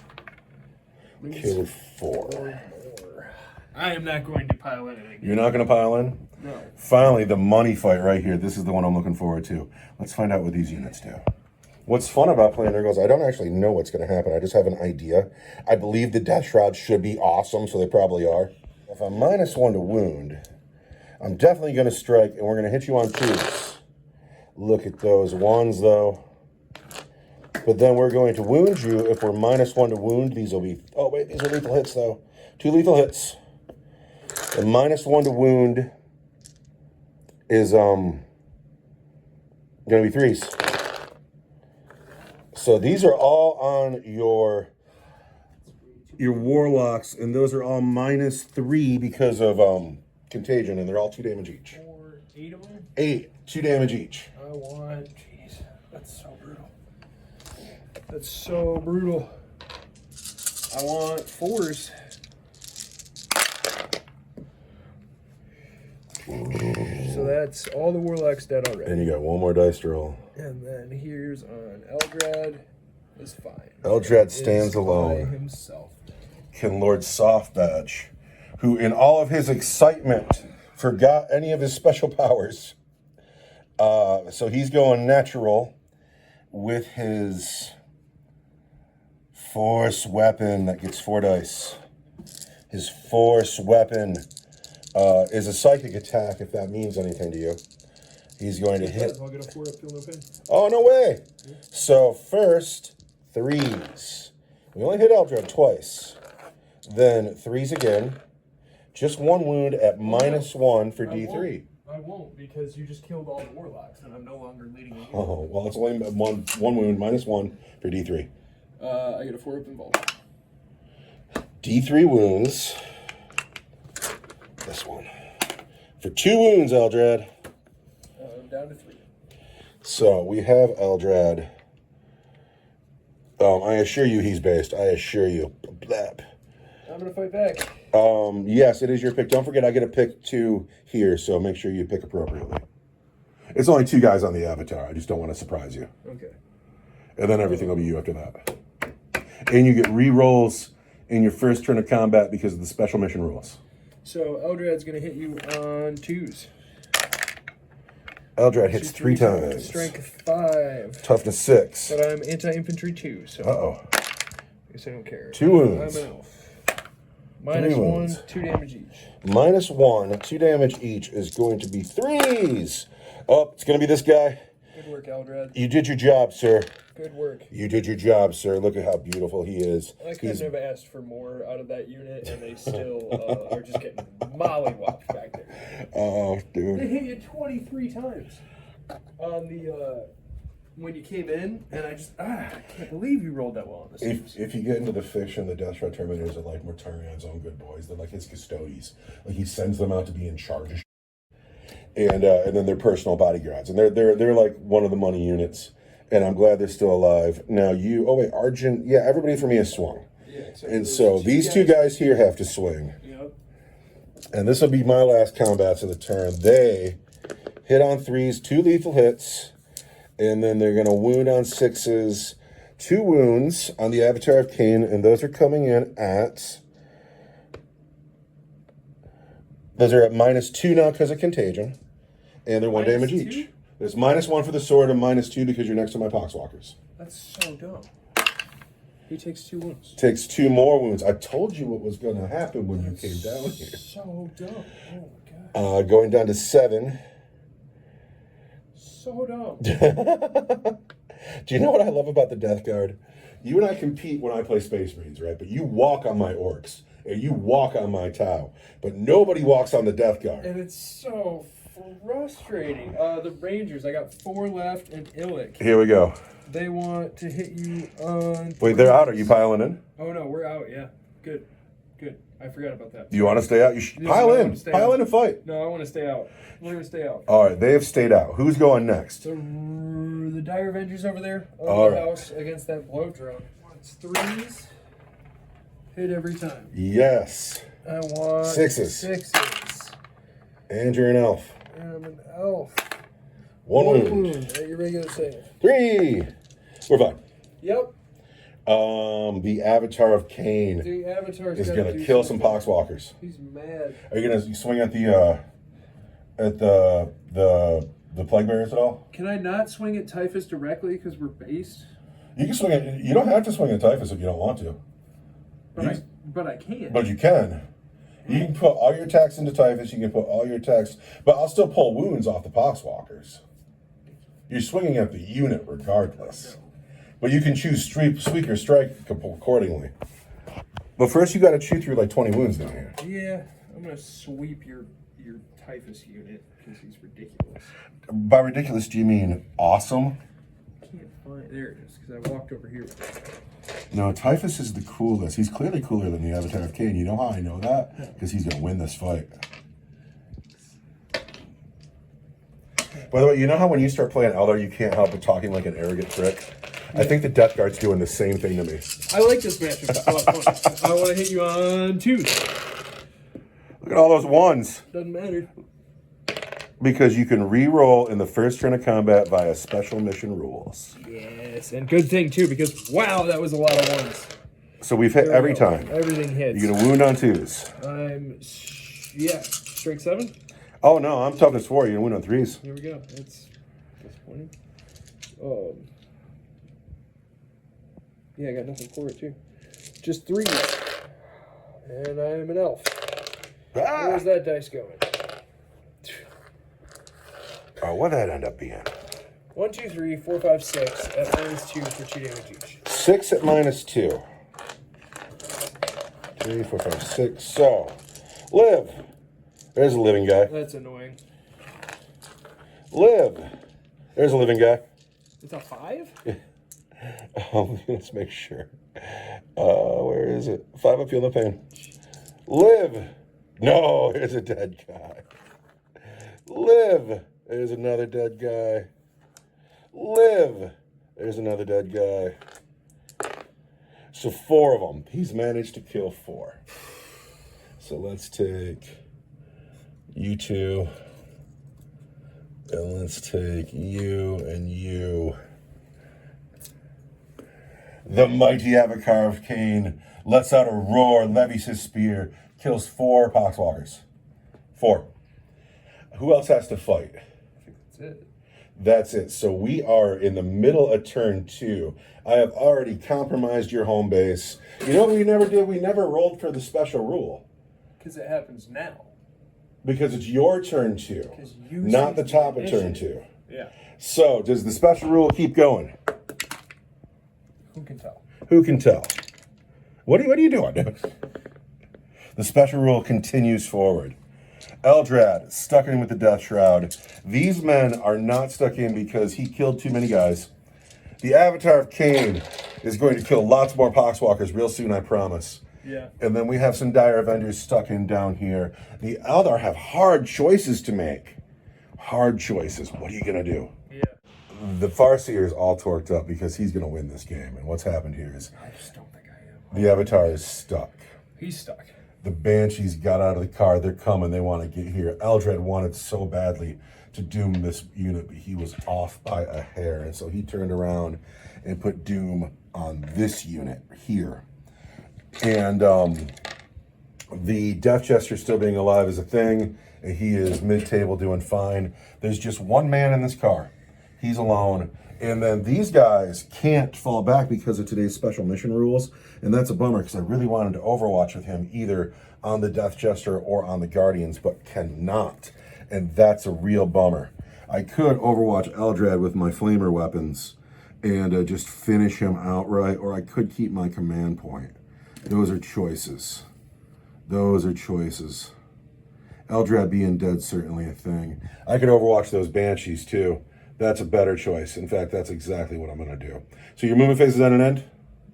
Killed 4. More. I am not going to pile in anything. You're not going to pile in? No. Finally, the money fight right here. This is the one I'm looking forward to. Let's find out what these units do. What's fun about playing Nurgles, I don't actually know what's going to happen. I just have an idea. I believe the Death Shroud should be awesome, so they probably are. If I'm -1 to wound, I'm definitely going to strike, and we're going to hit you on 2s. Look at those 1s, though. But then we're going to wound you. If we're -1 to wound, these will be... Oh, wait, these are lethal hits, though. 2 lethal hits. The -1 to wound is going to be 3s. So these are all on your warlocks, and those are all -3 because of contagion, and they're all 2 damage each. 4, 8 of them? 8, 2 damage each. I want... Jeez, that's so brutal. That's so brutal. I want 4s. So that's all the warlocks dead already. And you got 1 more dice to roll. And then here's on Eldrad. Is fine. Eldrad stands alone. By himself. Can Lord Softbadge, who in all of his excitement forgot any of his special powers. So he's going natural with his force weapon that gets 4 dice. His force weapon is a psychic attack, if that means anything to you. He's going to hit. I'll get a 4 up, feel no pain. Oh, no way. So first, 3s. We only hit Eldred twice. Then 3s again. Just 1 wound at -1 for D3. I won't, because you just killed all the warlocks, and I'm no longer leading a unit. Oh, well, it's only one wound, -1 for D3. I get a 4 up involved. D3 wounds. This one. For 2 wounds, Eldrad. Down to 3. So we have Eldrad. I assure you he's based. I assure you. Blap. I'm going to fight back. Yes, it is your pick. Don't forget, I get a pick 2 here, so make sure you pick appropriately. It's only 2 guys on the avatar. I just don't want to surprise you. Okay. And then everything will be you after that. And you get re-rolls in your first turn of combat because of the special mission rules. So Eldrad's going to hit you on 2s. Eldrad hits 3 times. Strength 5. Toughness 6. But I'm anti-infantry 2, so... Uh-oh. I guess I don't care. 2 wounds. I'm an elf. -1, 2 damage each. -1, 2 damage each is going to be 3s. Oh, it's going to be this guy. Good work, Eldrad. You did your job, sir. Good work. You did your job, sir. Look at how beautiful he is. I couldn't have asked for more out of that unit, and they still are just getting mollywopped back there. Oh, They dude. hit you 23 times on the when you came in, and I can't believe you rolled that well on this. If you get into the fish and the Death Shroud Terminators are like Mortarion's own good boys, they're like his custodies. Like he sends them out to be in charge of and then they're personal bodyguards. And they're like one of the money units. And I'm glad they're still alive. Now Argent, yeah, everybody for me has swung. Yeah, and so these 2 guys here have to swing. Yep. And this will be my last combats of the turn. They hit on 3s, 2 lethal hits, and then they're going to wound on 6s, 2 wounds on the Avatar of Cain, and those are coming in at... Those are at -2 now because of contagion, and they're 1 damage -2? each. There's -1 for the sword and -2 because you're next to my Poxwalkers. That's so dumb. He takes 2 wounds. Takes 2 more wounds. I told you what was going to happen when you came down here. So dumb. Oh my god. Going down to 7. So dumb. Do you know what I love about the Death Guard? You and I compete when I play Space Marines, right? But you walk on my orcs, and you walk on my Tau, but nobody walks on the Death Guard. And it's so frustrating. The Rangers, I got 4 left and Illic. Here we go. They want to hit you on... Wait, they're out. Are you piling in? Oh, no, we're out, yeah. Good. I forgot about that. Do you want to stay out? You should pile in. Pile in and fight. No, I want to stay out. We're going to stay out. All right, they have stayed out. Who's going next? The Dire Avengers over there on All the right. house against that blow drone. It's 3s. Hit every time. Yes. I want 6s. And you're an elf. And I'm an elf. One wound. At your regular save. 3. We're fine. Yep. The Avatar of Cain The Avatar's is gotta going to do kill some something. poxwalkers. He's mad. Are you going to swing at the plague bearers at all? Can I not swing at Typhus directly because we're based? You can swing at. You don't have to swing at Typhus if you don't want to. But I can. But you can. You can put all your attacks into Typhus. You can put all your attacks, but I'll still pull wounds off the poxwalkers. You're swinging at the unit regardless. But you can choose sweep or strike accordingly. But first, you got to chew through like 20 wounds down here. Yeah, I'm gonna sweep your Typhus unit because he's ridiculous. By ridiculous, do you mean awesome? Can't find there it is because I walked over here. No, Typhus is the coolest. He's clearly cooler than the Avatar of Cain. You know how I know that? Because he's going to win this fight. By the way, you know how when you start playing Eldar, you can't help but talking like an arrogant prick? I think the Death Guard's doing the same thing to me. I like this matchup. It's a lot of fun. I want to hit you on 2s. Look at all those 1s. Doesn't matter. Because you can re-roll in the first turn of combat via special mission rules. Yes, and good thing too because wow, that was a lot of 1s. So we've hit every time. Everything hits. You get a wound on 2s. Strength 7. Oh no, I'm toughness 4. You get a wound on 3s. Here we go. It's disappointing. Yeah, I got nothing for it too. Just 3s. And I am an elf. Ah! Where's that dice going? Oh, what'd that end up being? 1, 2, 3, 4, 5, 6 at -2 for 2 damage each. 6 at -2. 3, 4, 5, 6. So, live. There's a living guy. That's annoying. Live. There's a living guy. It's a 5? Let's make sure. Where is it? 5, I feel no pain. Live. No, here's a dead guy. Live. There's another dead guy. Live. There's another dead guy. So 4 of them. He's managed to kill 4. So let's take you 2. And let's take you and you. The mighty Avatar of Cain lets out a roar, levies his spear, kills 4 poxwalkers. 4. Who else has to fight? I think that's it. That's it. So we are in the middle of turn 2. I have already compromised your home base. You know what we never did? We never rolled for the special rule. Because it happens now. Because it's your turn 2, not the top of turn 2. Yeah. So does the special rule keep going? Who can tell? Who can tell? What are you doing, dude? The special rule continues forward. Eldrad, stuck in with the Death Shroud. These men are not stuck in because he killed too many guys. The Avatar of Cain is going to kill lots more Poxwalkers real soon, I promise. Yeah. And then we have some Dire Avengers stuck in down here. The Eldar have hard choices to make. Hard choices. What are you going to do? Yeah. The Farseer is all torqued up because he's going to win this game. And what's happened here is I just don't think I am. the Avatar is stuck. He's stuck. The Banshees got out of the car. They're coming. They want to get here. Eldred wanted so badly to doom this unit, but he was off by a hair. And so he turned around and put doom on this unit here. And the Death Jester still being alive is a thing. And he is mid-table doing fine. There's just one man in this car. He's alone. And then these guys can't fall back because of today's special mission rules. And that's a bummer because I really wanted to overwatch with him either on the Death Jester or on the Guardians, but cannot. And that's a real bummer. I could overwatch Eldrad with my flamer weapons and just finish him outright, or I could keep my command point. Those are choices. Those are choices. Eldrad being dead certainly a thing. I could overwatch those Banshees too, That's a better choice. In fact, that's exactly what I'm going to do. So your movement phase is at an end.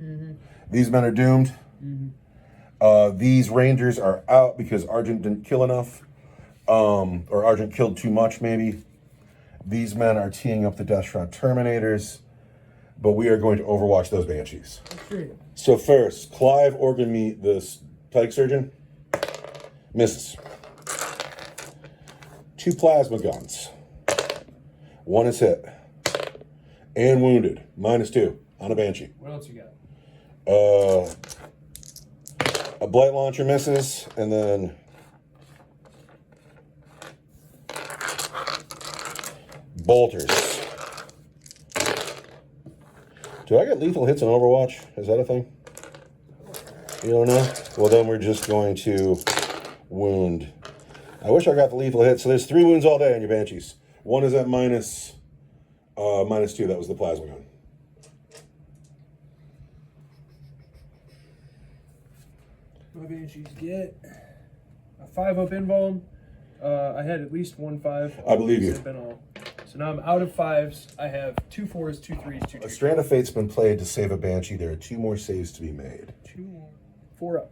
Mm-hmm. These men are doomed. Mm-hmm. These Rangers are out because Argent didn't kill enough. Or Argent killed too much, maybe. These men are teeing up the Deathshot Terminators. But we are going to overwatch those Banshees. Great. So first, Clive organ me this Pike Surgeon. Misses. 2 plasma guns. 1 is hit. And wounded. -2 on a Banshee. What else you got? A Blight Launcher misses, and then Bolters. Do I get lethal hits in Overwatch? Is that a thing? You don't know? Well, then we're just going to wound. I wish I got the lethal hit. So there's 3 wounds all day on your Banshees. 1 is at -2. That was the plasma gun. My Banshees get a 5-up invuln. I had at least 1 5. I believe you. So now I'm out of 5s. I have 2 4s, 2 3s, 2 2s. A Strand of Fate's been played to save a Banshee. There are 2 more saves to be made. 2 more. 4 up.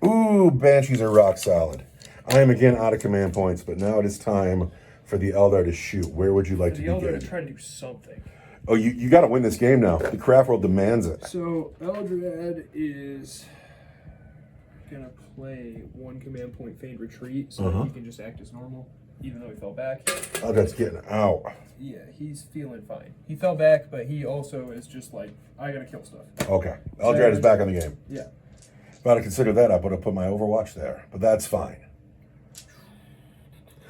Ooh, Banshees are rock solid. I am again out of command points, but now it is time for the Eldar to shoot. Where would you like to The Eldar begin? to try to do something. Oh, you got to win this game now. The Craftworld demands it. So Eldred is gonna play 1 command point Feigned Retreat, so that he can just act as normal, even though he fell back. Eldred's getting out. Yeah, he's feeling fine. He fell back, but he also is just like, I gotta kill stuff. Okay. Eldred is back on the game. Yeah. If I'd have considered that, I would have put my Overwatch there. But that's fine.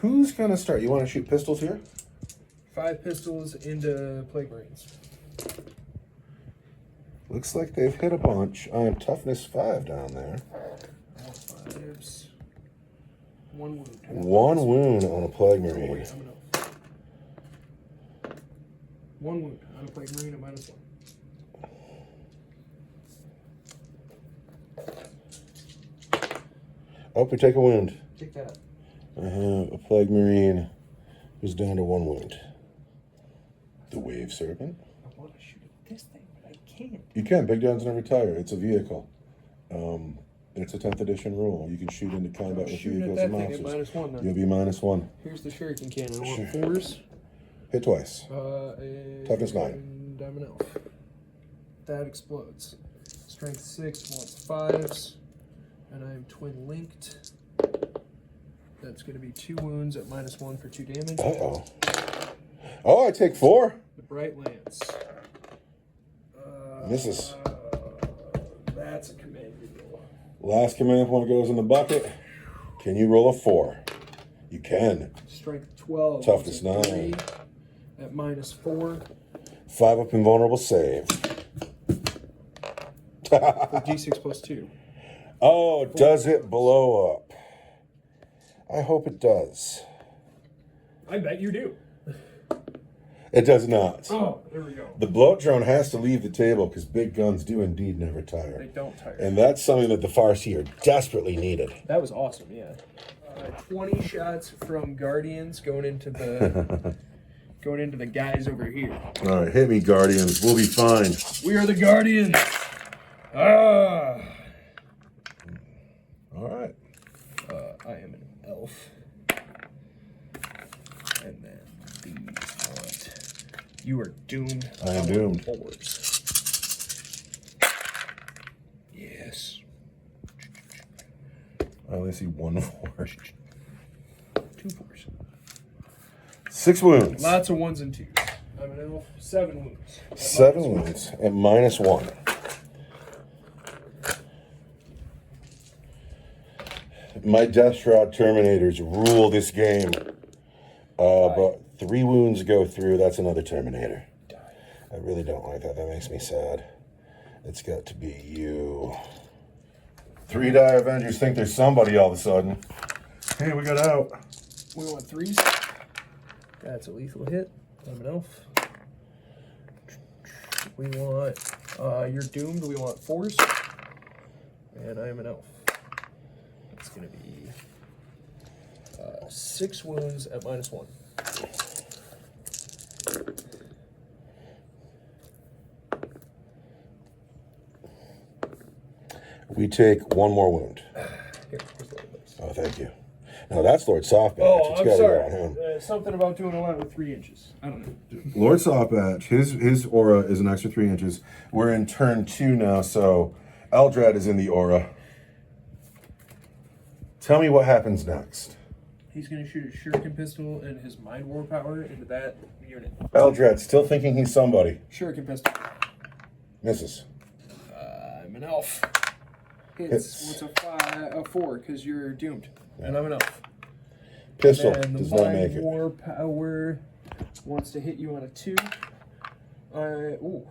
Who's going to start? You want to shoot pistols here? 5 pistols into Plague Marines. Looks like they've hit a bunch. I am toughness 5 down there. All 5s. 1 wound. 1 wound on a Plague Marine. I'm gonna... 1 wound on a Plague Marine at -1. Oh, we take a wound. Take that. I have a Plague Marine who's down to 1 wound. The Wave Serpent. I want to shoot at this thing, but I can't. You can. Big guns never retire. It's a vehicle. It's a 10th edition rule. You can shoot into combat with Shooting at vehicles that and thing at monsters. -1 then. You'll be -1. Here's the Shuriken Cannon. I want Sure. 4s. Hit twice. Toughness 9. And I'm an elf. That explodes. Strength 6 wants 5s. And I'm twin linked. That's going to be 2 wounds at -1 for 2 damage. Uh-oh. Oh, I take 4. The Bright Lance. Misses. That's a command roll. Last command point goes in the bucket. Can you roll a 4? You can. Strength 12. Toughness 9. 3 at -4. 5 up invulnerable save. For D6 plus 2. Oh, does it blow up? I hope it does. I bet you do. It does not. Oh, there we go. The bloat drone has to leave the table because big guns do indeed never They tire. don't tire. And that's something that the Farsi are desperately needed. That was awesome, yeah. 20 shots from Guardians going into the guys over here. All right, hit me, Guardians. We'll be fine. We are the Guardians. Ah. All right. I am an elf. And then these want. You are doomed. I am doomed. Fours. Yes. I only see 1 4. 2 4s. 6 wounds. Lots of 1s and 2s. I'm an elf. 7 wounds. 7 wounds at -1. My Death Shroud Terminators rule this game. But 3 wounds go through. That's another Terminator. I really don't like that. That makes me sad. It's got to be you. 3 die Avengers think there's somebody all of a sudden. Hey, we got out. We want 3s. That's a lethal hit. I'm an elf. We want, you're doomed. We want 4s. And I am an elf. It's going to be 6 wounds at -1. We take one more wound. Here, here's the list. Oh, thank you. Now that's Lord Softbatch. Oh, It's I'm gotta go sorry. on him. Something about doing a lot with 3 inches. I don't know. Lord Softbatch, his aura is an extra 3 inches. We're in turn 2 now, so Eldrad is in the aura. Tell me what happens next. He's going to shoot a shuriken pistol and his mind war power into that unit. Eldrad still thinking he's somebody. Shuriken pistol. Misses. I'm an elf. What's a 4? Because you're doomed. Yeah. And I'm an elf. Pistol and does the not make mind it. war power wants to hit you on a 2. Ooh.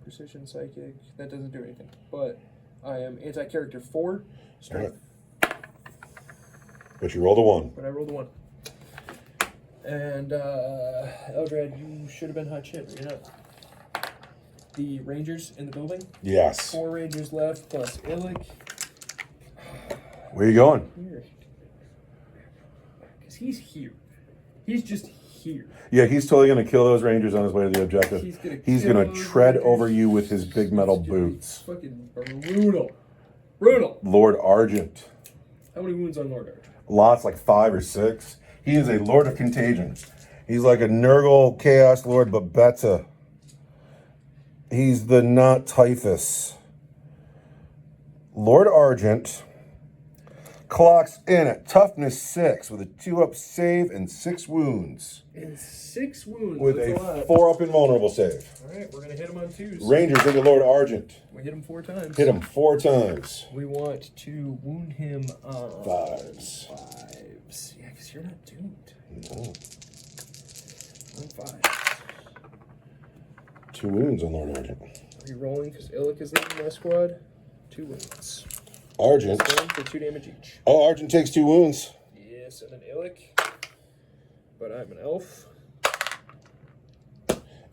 Precision psychic. That doesn't do anything. But I am anti-character 4. Strength. Right. But you rolled a 1. But I rolled a 1. And Eldrad, you should have been hot shit, but you're not. The Rangers in the building? Yes. 4 Rangers left, plus Illic. Where are you going? Here. Because he's here. He's just here. Yeah, he's totally going to kill those Rangers on his way to the objective. He's going to tread over you with his big metal boots. Fucking brutal. Brutal. Lord Argent. How many wounds on Lord Argent? Lots, like 5 or 6. He is a Lord of Contagion. He's like a Nurgle Chaos Lord, but better. He's the not typhus. Lord Argent clocks in at toughness 6 with a 2-up save and 6 wounds. And 6 wounds. With That's a 4-up invulnerable save. Alright, we're going to hit him on 2s. Rangers into Lord Argent. We hit him 4 times. Hit him 4 times. We want to wound him on 5s. 5s. Yeah, because you're not doomed. No. On 5. 2 wounds on Lord Argent. Are you rolling because Illic is leading my squad? 2 wounds. Argent. One for 2 damage each. Oh, Argent takes 2 wounds. Yes, and an Illic. But I'm an elf.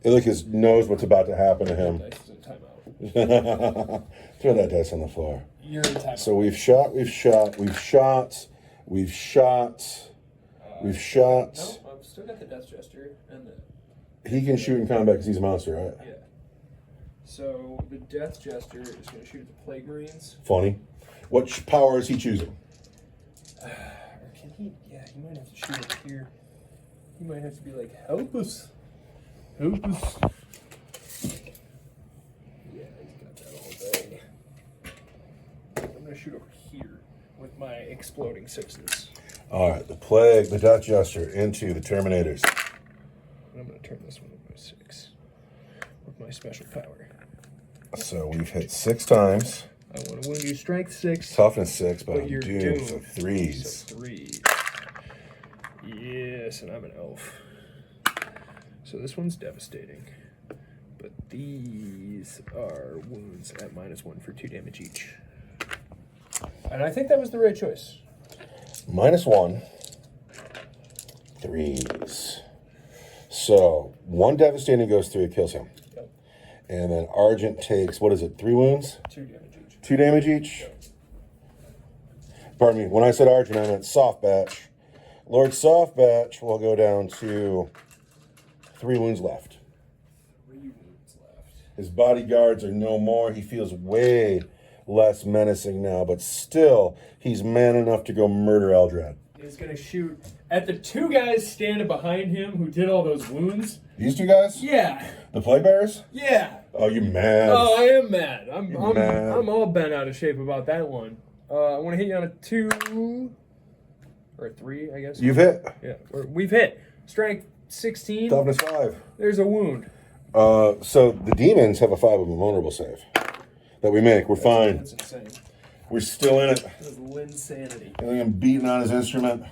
Illic knows what's about to happen to him. Dice is in timeout. Throw that dice on the floor. You're in timeout. So we've shot. No, I've still got the Death Jester and the... He can shoot in combat because he's a monster, right? Yeah. So the Death Jester is going to shoot at the Plague Marines. Funny. What power is he choosing? Or can he? Yeah, he might have to shoot up here. He might have to be like, help us. Help us. Yeah, he's got that all day. I'm going to shoot over here with my exploding 6s. All right, the Death Jester into the Terminators. And I'm going to turn this one into a 6 with my special power. So we've hit 6 times. I want to wound you strength 6. Toughness 6, but I'm you're doomed, so 3s. So 3. Yes, and I'm an elf. So this one's devastating. But these are wounds at -1 for 2 damage each. And I think that was the right choice. -1. 3s. So 1 devastating goes through, it kills him. Yep. And then Argent takes, what is it, 3 wounds? 2 damage each. 2 damage each? Yep. Pardon me, when I said Argent, I meant Softbatch. Lord Softbatch will go down to 3 wounds left. 3 wounds left. His bodyguards are no more. He feels way less menacing now, but still, he's man enough to go murder Eldrad. He's going to shoot at the 2 guys standing behind him who did all those wounds. These 2 guys? Yeah. The Plague Bearers? Yeah. Oh, you mad? Oh, I am mad. I'm mad. I'm all bent out of shape about that one. I want to hit you on a 2 or a 3, I guess. You've hit. Yeah, we've hit. Strength 16. Toughness 5. There's a wound. So the demons have a 5 of invulnerable save that we make. We're fine. That's insane. We're still in it. That's Linsanity. And I'm beating on his instrument.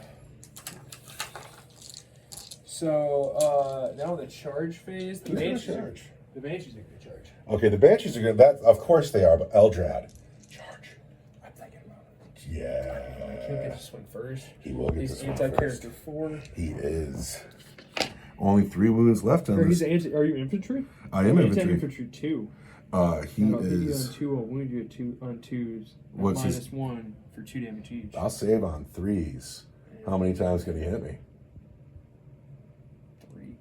So now the charge phase. The Who's gonna Banshees. charge? The Banshees are going to charge. Okay, the Banshees are good. That, of course they are, but Eldrad. Charge. I'm thinking about it. Yeah. He'll get to swing first. He will get He's to swing anti-character 4. He is. Only 3 wounds left on this. Are you infantry? I am infantry. Anti-infantry 2. He I'll hit you is. on 2. I'll wound you on 2s. What's his- -1 for 2 damage each. I'll save on 3s. How many times can he hit me? 3.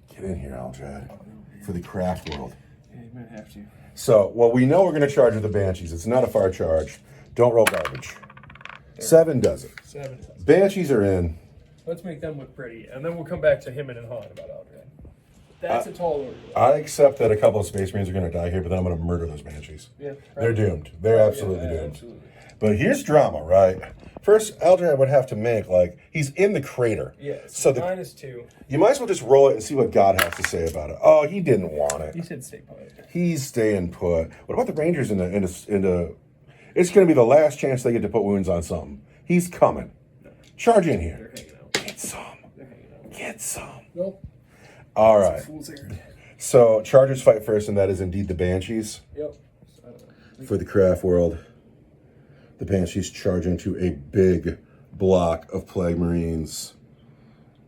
Get in here, Eldrad. For the Craftworld. Okay, you might have to. So, well, we know we're going to charge with the Banshees. It's not a far charge. Don't roll garbage. 7 does it. 7. Banshees are in. Let's make them look pretty, and then we'll come back to him and Han about Eldar. That's a tall order. I accept that a couple of Space Marines are going to die here, but then I'm going to murder those Banshees. Yeah, they're doomed. They're absolutely doomed. Absolutely. But here's drama, right? First, Eldar would have to make, like, he's in the crater. Yeah, so -2. You might as well just roll it and see what God has to say about it. Oh, he didn't want it. He said stay put. He's staying put. What about the Rangers in the it's going to be the last chance they get to put wounds on something. He's coming. No. Charge in here. They're hanging out. Get some. They're hanging out. Get some. Nope. All right. Fool's errand. So Chargers fight first, and that is indeed the Banshees. Yep. For the Craftworld, the Banshees charge into a big block of Plague Marines,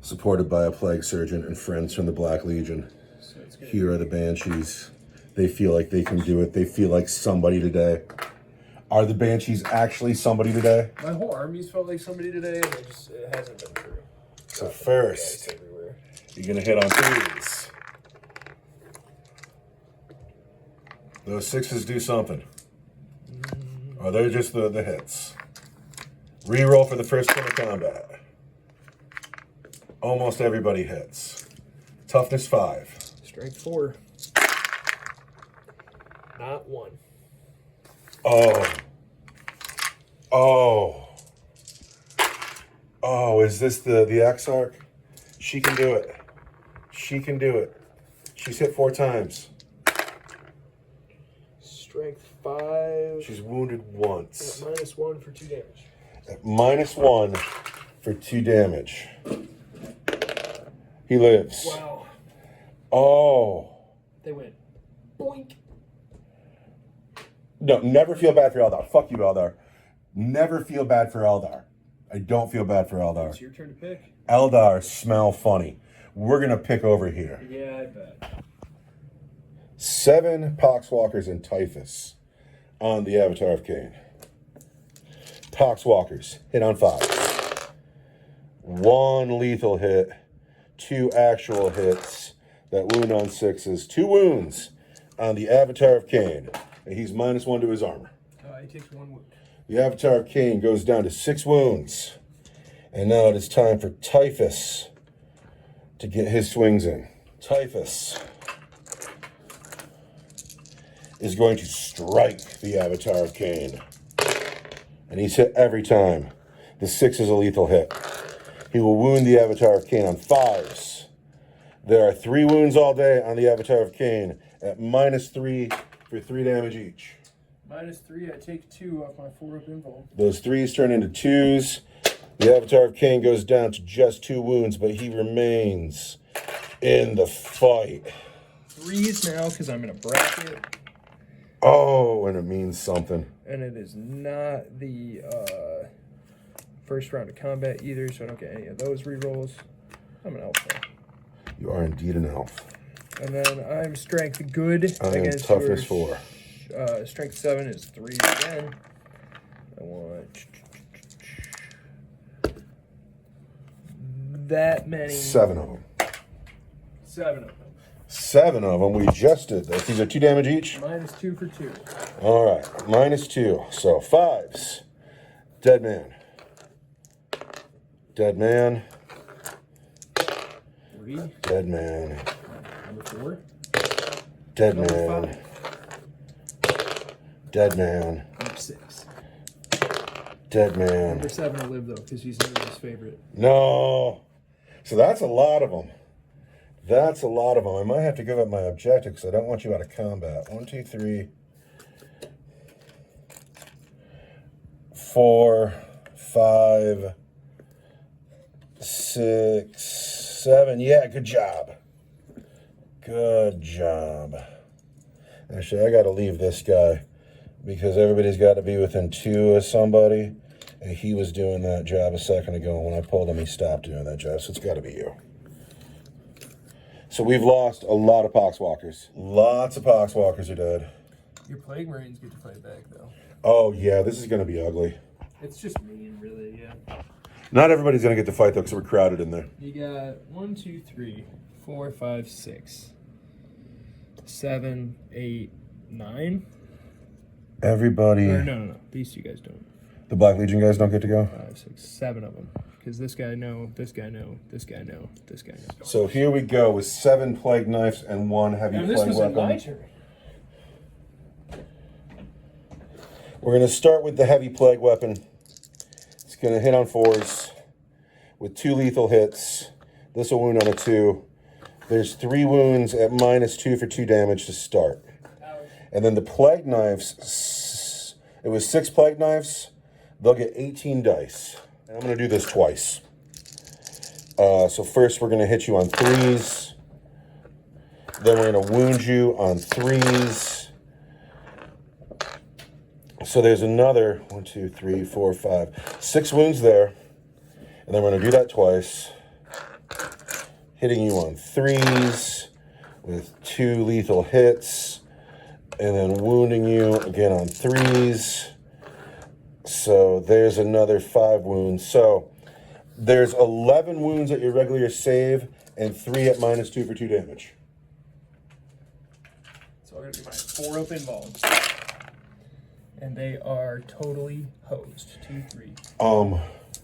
supported by a Plague Surgeon and friends from the Black Legion. So Here are the Banshees. They feel like they can do it. They feel like somebody today. Are the Banshees actually somebody today? My whole army's felt like somebody today, and it hasn't been true. So first, you're going to hit on 3s. Those 6s do something. Or they're just the hits. Reroll for the first turn of combat. Almost everybody hits. Toughness 5. Strength 4. Not 1. Oh, is this the Exarch? She can do it. She can do it. She's hit 4 times. Strength 5. She's wounded once. At -1 for 2 damage. At -1 for 2 damage. He lives. Wow. Oh. They went boink. No, never feel bad for Eldar. Fuck you, Eldar. Never feel bad for Eldar. I don't feel bad for Eldar. It's your turn to pick. Eldar smell funny. We're going to pick over here. Yeah, I bet. 7 Poxwalkers and Typhus on the Avatar of Cain. Poxwalkers hit on 5. 1 lethal hit. 2 actual hits that wound on 6s. 2 wounds on the Avatar of Cain. And he's -1 to his armor. He takes 1 wound. The Avatar of Cain goes down to 6 wounds. And now it is time for Typhus to get his swings in. Typhus is going to strike the Avatar of Cain. And he's hit every time. The 6 is a lethal hit. He will wound the Avatar of Cain on 5s. There are 3 wounds all day on the Avatar of Cain at -3 for 3 damage each. -3, I take 2 off my 4 up invuln. Those 3s turn into 2s. The Avatar of Cain goes down to just 2 wounds, but he remains in the fight. 3s now, because I'm in a bracket. Oh, and it means something. And it is not the first round of combat either, so I don't get any of those rerolls. I'm an elf though. You are indeed an elf. And then I'm strength good I am against toughness yours. 4. Strength 7 is 3 again. I want that many. 7 of them. 7 of them. 7 of them. We just did this. These are 2 damage each. -2 for 2. All right, -2. So 5s. Dead man. Dead man. 3. Dead man. Number 4. Dead Number man. 5. Dead man. Number 6. Dead man. Number 7 will live though, because he's his favorite. No. So that's a lot of them. That's a lot of them. I might have to give up my objective because I don't want you out of combat. 1, 2, 3, 4, 5, 6, 7. Yeah, good job. Good job. Actually, I got to leave this guy because everybody's got to be within 2 of somebody. And he was doing that job a second ago. When I pulled him, he stopped doing that job. So it's got to be you. So we've lost a lot of Poxwalkers. Lots of Poxwalkers are dead. Your Plague Marines get to fight back though. Oh, yeah, this is going to be ugly. It's just mean, really, yeah. Not everybody's going to get to fight, though, because we're crowded in there. You got 1, 2, 3, 4, 5, 6. 7, 8, 9. Everybody. Or no. These two guys don't. The Black Legion guys don't get to go? 5, 6, 7 of them. Because this guy no, this guy no, this guy no, this guy no. So here we go with 7 plague knives and 1 heavy Now, plague this was weapon. my turn. We're going to start with the heavy plague weapon. It's going to hit on 4s with 2 lethal hits. This will wound on a 2. There's 3 wounds at -2 for 2 damage to start. And then the plague knives, it was 6 plague knives. They'll get 18 dice. And I'm going to do this twice. So first we're going to hit you on 3s. Then we're going to wound you on 3s. So there's another 1, 2, 3, 4, 5, 6 wounds there. And then we're going to do that twice. Hitting you on 3s with 2 lethal hits. And then wounding you again on 3s. So there's another 5 wounds. So there's 11 wounds at your regular save and 3 at -2 for 2 damage. So I'm going to do my 4 open balls. And they are totally hosed. 2, 3,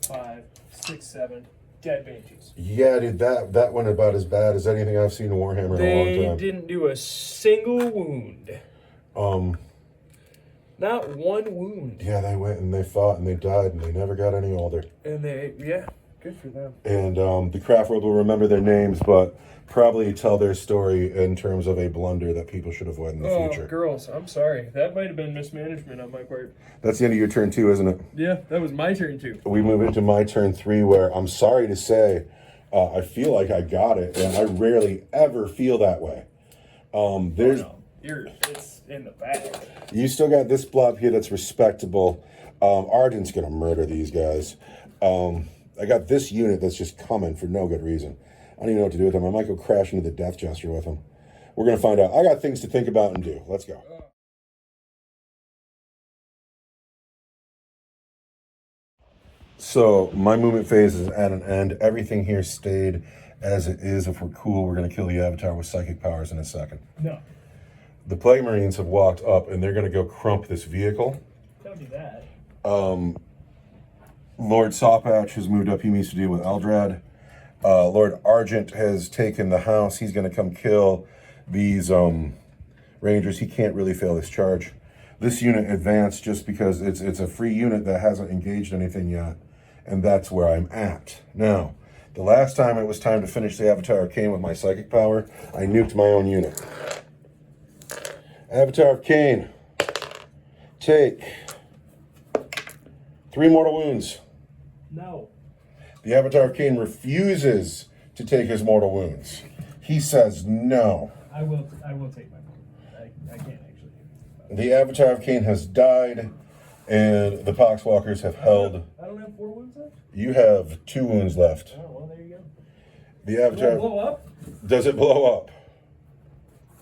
5, 6, 7. Dead banshees. Yeah, dude, that went about as bad as anything I've seen in Warhammer in a long They time. didn't do a single wound. Not one wound. Yeah, they went and they fought and they died and they never got any older. And yeah, good for them. And the Craftworld will remember their names, but probably tell their story in terms of a blunder that people should avoid in the future. Oh, girls, I'm sorry. That might have been mismanagement on my part. That's the end of your turn 2, isn't it? Yeah, that was my turn too. We move into my turn 3, where I'm sorry to say, I feel like I got it, and I rarely ever feel that way. It's in the bag. You still got this blob here that's respectable. Arden's gonna murder these guys. I got this unit that's just coming for no good reason. I don't even know what to do with them. I might go crash into the Death Jester with them. We're gonna find out. I got things to think about and do. Let's go. So my movement phase is at an end. Everything here stayed as it is. If we're cool, we're gonna kill the Avatar with psychic powers in a second. No. The Plague Marines have walked up and they're gonna go crump this vehicle. Don't do that. Lord Sopatch has moved up. He needs to deal with Eldrad. Lord Argent has taken the house. He's going to come kill these Rangers. He can't really fail this charge. This unit advanced just because it's a free unit that hasn't engaged anything yet. And that's where I'm at. Now, the last time it was time to finish the Avatar of Cain with my psychic power, I nuked my own unit. Avatar of Cain. Take 3 mortal wounds. No. The Avatar of Cain refuses to take his mortal wounds. He says no. I will take my moment. I can't actually. The Avatar of Cain has died, and the Poxwalkers have held. I don't have 4 wounds left? You have 2 wounds left. Oh, well, there you go. The Does it Avatar. blow up? Does it blow up?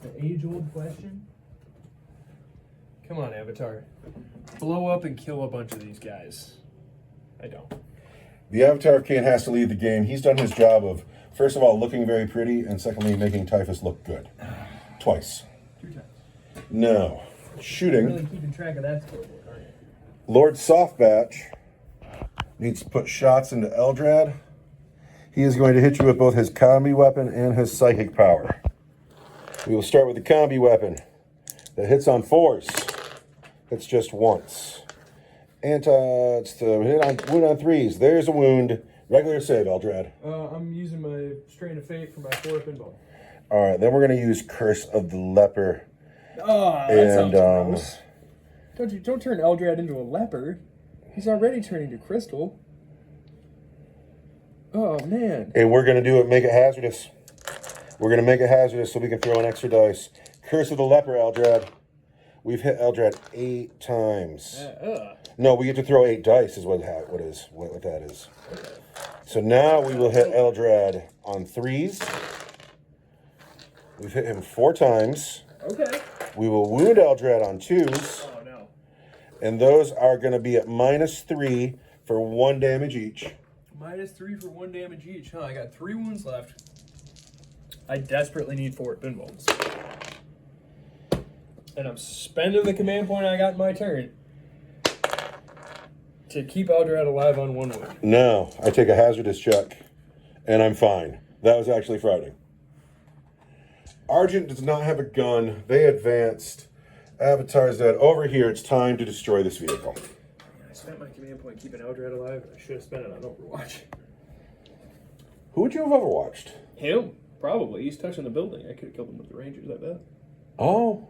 The age-old question. Come on, Avatar. Blow up and kill a bunch of these guys. I don't. The Avatar of Cain has to lead the game. He's done his job of, first of all, looking very pretty, and secondly, making Typhus look good. Twice. 2 times. Now, shooting. Really keeping track of that scoreboard, aren't you? Lord Softbatch needs to put shots into Eldrad. He is going to hit you with both his combi weapon and his psychic power. We will start with the combi weapon that hits on 4s. Hits just once. It's the wound on 3s. There's a wound. Regular save, Eldrad. I'm using my Strain of Fate for my 4 pinball. All right, then we're going to use Curse of the Leper. Oh, that sounds gross. Don't turn Eldrad into a leper. He's already turning to crystal. Oh, man. And we're going to make it hazardous. We're going to make it hazardous so we can throw an extra dice. Curse of the Leper, Eldrad. We've hit Eldrad 8 times. No, we get to throw 8 dice is what that is. Okay. So now we will hit Eldrad on 3s. We've hit him 4 times. Okay. We will wound Eldrad on 2s. Oh, no. And those are going to be at -3 for 1 damage each. -3 for 1 damage each, huh? I got 3 wounds left. I desperately need 4 pinballs. And I'm spending the command point I got in my turn to keep Eldrad alive on 1 wound. Now, I take a hazardous check, and I'm fine. That was actually Friday. Argent does not have a gun. They advanced. Avatar's that over here. It's time to destroy this vehicle. I spent my command point keeping Eldrad alive. I should have spent it on Overwatch. Who would you have overwatched? Him, probably. He's touching the building. I could have killed him with the Rangers, I bet. Oh.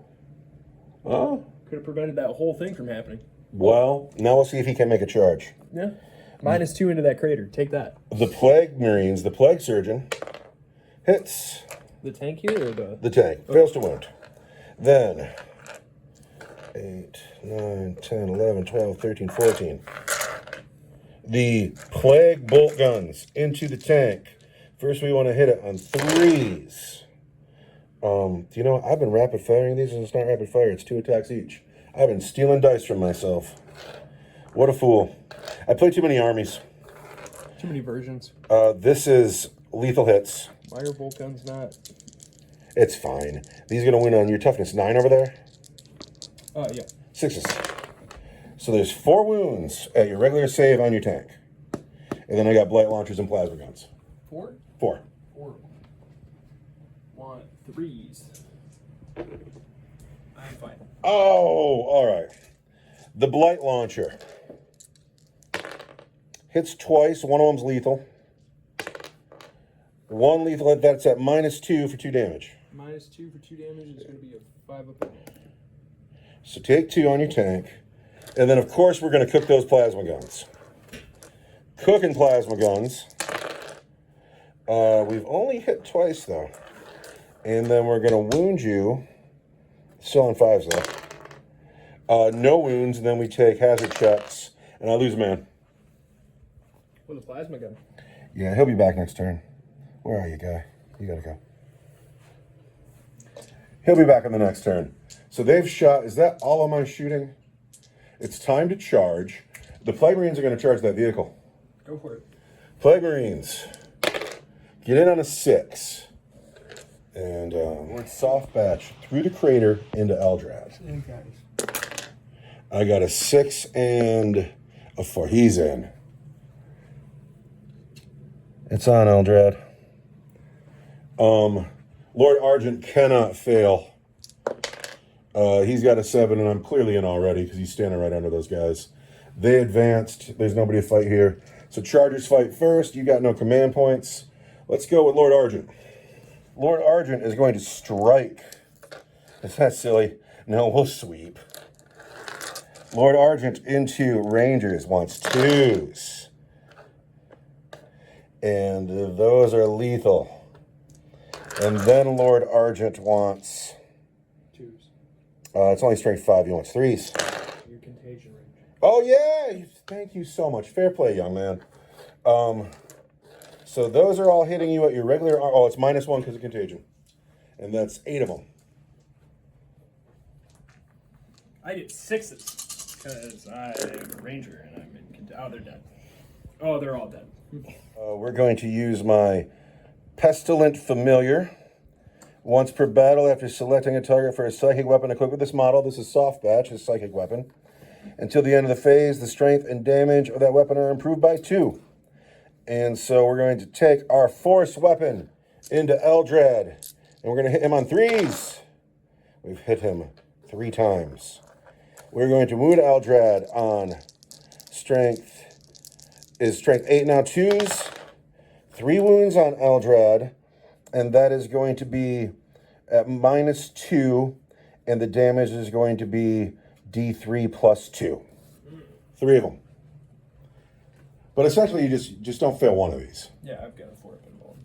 Could have prevented that whole thing from happening. Well, now we'll see if he can make a charge. Yeah. -2 into that crater. Take that. The Plague Marines, the Plague Surgeon, hits The tank here or the... the tank. Fails to wound. Then, 8, 9, 10, 11, 12, 13, 14. The Plague Bolt Guns into the tank. First, we want to hit it on 3s. Do you know, I've been rapid firing these, and it's not rapid fire, it's 2 attacks each. I've been stealing dice from myself. What a fool. I play too many armies. Too many versions. This is lethal hits. Why are bolt guns not? It's fine. These are going to win on your toughness 9 over there. Yeah. 6s. So there's 4 wounds at your regular save on your tank. And then I got blight launchers and plasma guns. 4? 4. 4. Want 3s. I'm fine. Oh, all right. The blight launcher hits twice. One of them's lethal. 1 lethal, that's at -2 for 2 damage. -2 for 2 damage is going to be a 5 up. So take 2 on your tank. And then, of course, we're going to cook those plasma guns. Cooking plasma guns. We've only hit twice, though. And then we're going to wound you. Still on 5s, though. No wounds, and then we take hazard checks. And I lose a man. With a plasma gun. Yeah, he'll be back next turn. Where are you, guy? You gotta go. He'll be back on the next turn. So they've shot. Is that all of my shooting? It's time to charge. The Plague Marines are going to charge that vehicle. Go for it. Plague Marines. Get in on a 6. And we're soft batch through the crater into Eldrad. I got a 6 and a 4. He's in. It's on, Eldrad. Lord Argent cannot fail. He's got a 7, and I'm clearly in already because he's standing right under those guys. They advanced. There's nobody to fight here. So Chargers fight first. You got no command points. Let's go with Lord Argent. Lord Argent is going to strike. Is that silly? No, we'll sweep. Lord Argent into Rangers wants 2s. And those are lethal. And then Lord Argent wants 2s. It's only strength 5. He wants 3s. Your contagion range. Oh, yeah. Thank you so much. Fair play, young man. So those are all hitting you at your regular... Oh, it's -1 because of contagion. And that's 8 of them. I did 6s because I'm a ranger and I'm in... Oh, they're dead. Oh, they're all dead. We're going to use my Pestilent Familiar. Once per battle, after selecting a target for a psychic weapon equipped with this model, this is soft batch, his psychic weapon. Until the end of the phase, the strength and damage of that weapon are improved by 2. And so we're going to take our force weapon into Eldrad, and we're going to hit him on 3s. We've hit him 3 times. We're going to move to Eldrad on strength. Is strength 8 now 2s. 3 wounds on Eldrad, and that is going to be at -2, and the damage is going to be D3 plus 2. 3 of them. But essentially, you just don't fail one of these. Yeah, I've got a 4 up involved.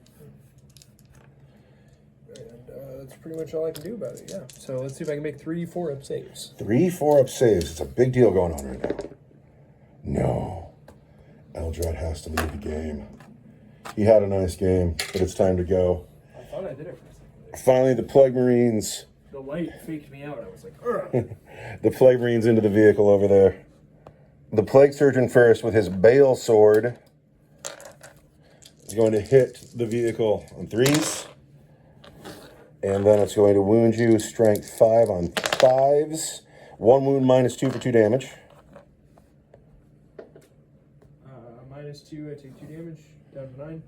And that's pretty much all I can do about it, yeah. So let's see if I can make 3 4-up saves. 3 4-up saves. It's a big deal going on right now. No. Eldrad has to leave the game. He had a nice game, but it's time to go. I thought I did it for a second. Finally, the Plague Marines. The light faked me out. I was like, ugh. The Plague Marines into the vehicle over there. The Plague Surgeon first with his Bale Sword is going to hit the vehicle on 3s. And then it's going to wound you strength 5 on 5s. 1 wound -2 for 2 damage. -2, I take 2 damage, down to 9.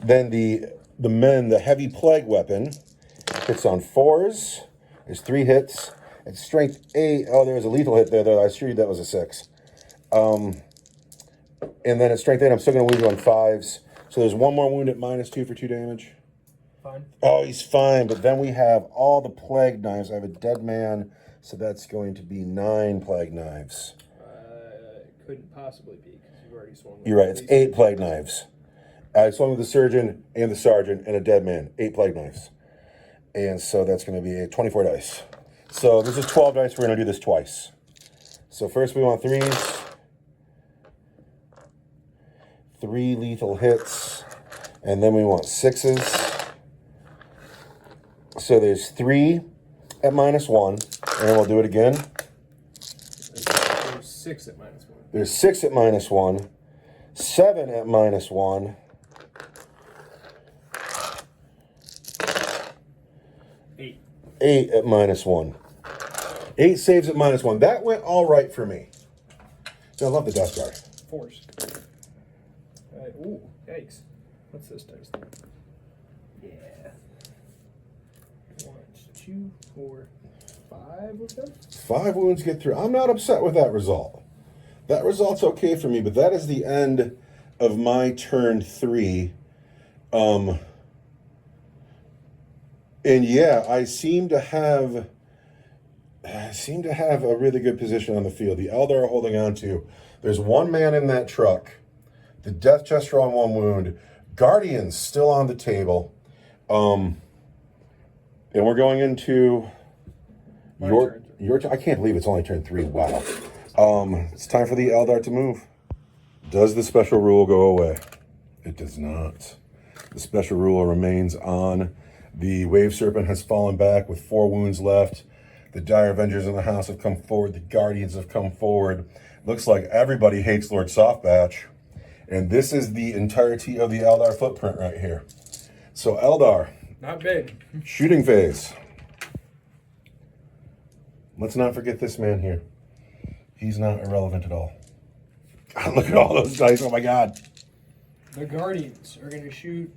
Then the heavy plague weapon hits on 4s. There's 3 hits. It's strength 8. Oh, there was a lethal hit there, though. I assured you that was a 6. And then it's strength 8. I'm still going to wound you on 5s. So there's 1 more wound at -2 for 2 damage. Fine. Oh, he's fine. But then we have all the plague knives. I have a dead man, so that's going to be 9 plague knives. Couldn't possibly be, because you've already swung. You're right. It's 8 plague knives. I swung with the surgeon and the sergeant and a dead man. 8 plague knives. And so that's going to be 24 dice. So this is 12 dice. We're going to do this twice. So first we want 3s. 3 lethal hits. And then we want 6s. So there's 3 at -1. And we'll do it again. There's 6 at -1. There's 6 at -1. 7 at -1. 8. 8 at -1. 8 saves at -1. That went all right for me. I love the Death Guard. Force. Ooh, yikes. What's this dice thing? Yeah. 1, 2, 4, 5 with them? 5 wounds get through. I'm not upset with that result. That result's okay for me, but that is the end of my turn 3. And yeah, I seem to have a really good position on the field. The Eldar are holding on to. There's 1 man in that truck. The Death Chester on 1 wound. Guardians still on the table. And we're going into your turn. I can't believe it's only turn 3. Wow. It's time for the Eldar to move. Does the special rule go away? It does not. The special rule remains on. The Wave Serpent has fallen back with 4 wounds left. The Dire Avengers in the house have come forward. The Guardians have come forward. Looks like everybody hates Lord Softbatch. And this is the entirety of the Eldar footprint right here. So Eldar. Not big. Shooting phase. Let's not forget this man here. He's not irrelevant at all. God, look at all those dice. Oh my God. The Guardians are going to shoot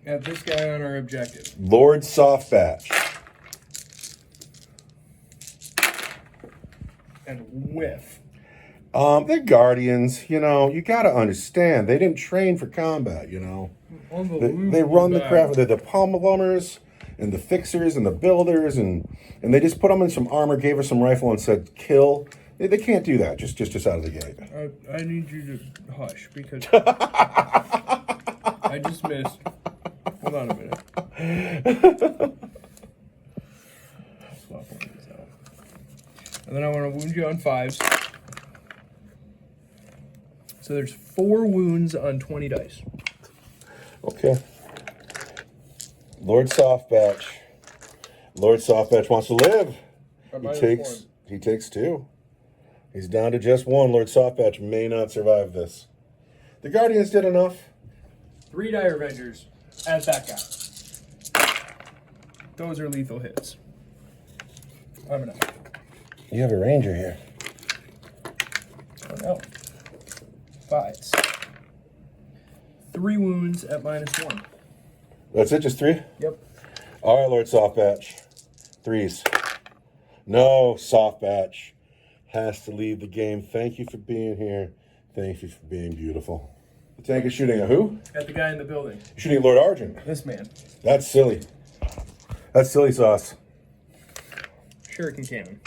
at this guy on our objective. Lord Softbatch. And whiff. The Guardians, you know, you got to understand, they didn't train for combat, you know. They run the craft. They're the plumbers and the fixers and the builders, and they just put them in some armor, gave her some rifle, and said, kill. They can't do that just out of the gate. I need you to hush, because I just missed. Hold on a minute. Swap one of these out. And then I want to wound you on 5s. So there's 4 wounds on 20 dice. Okay. Lord Softbatch. Lord Softbatch wants to live. He takes 2. He's down to just 1. Lord Softbatch may not survive this. The Guardians did enough. 3 Dire Avengers at that guy. Those are lethal hits. I'm an elf. You have a ranger here. Oh no. 5s. 3 wounds at -1. That's it, just 3? Yep. All right, Lord Softbatch. 3s. No, Softbatch has to leave the game. Thank you for being here. Thank you for being beautiful. The tank is shooting at who? At the guy in the building. Shooting at Lord Argent. This man. That's silly. That's silly sauce. Shuriken Cannon.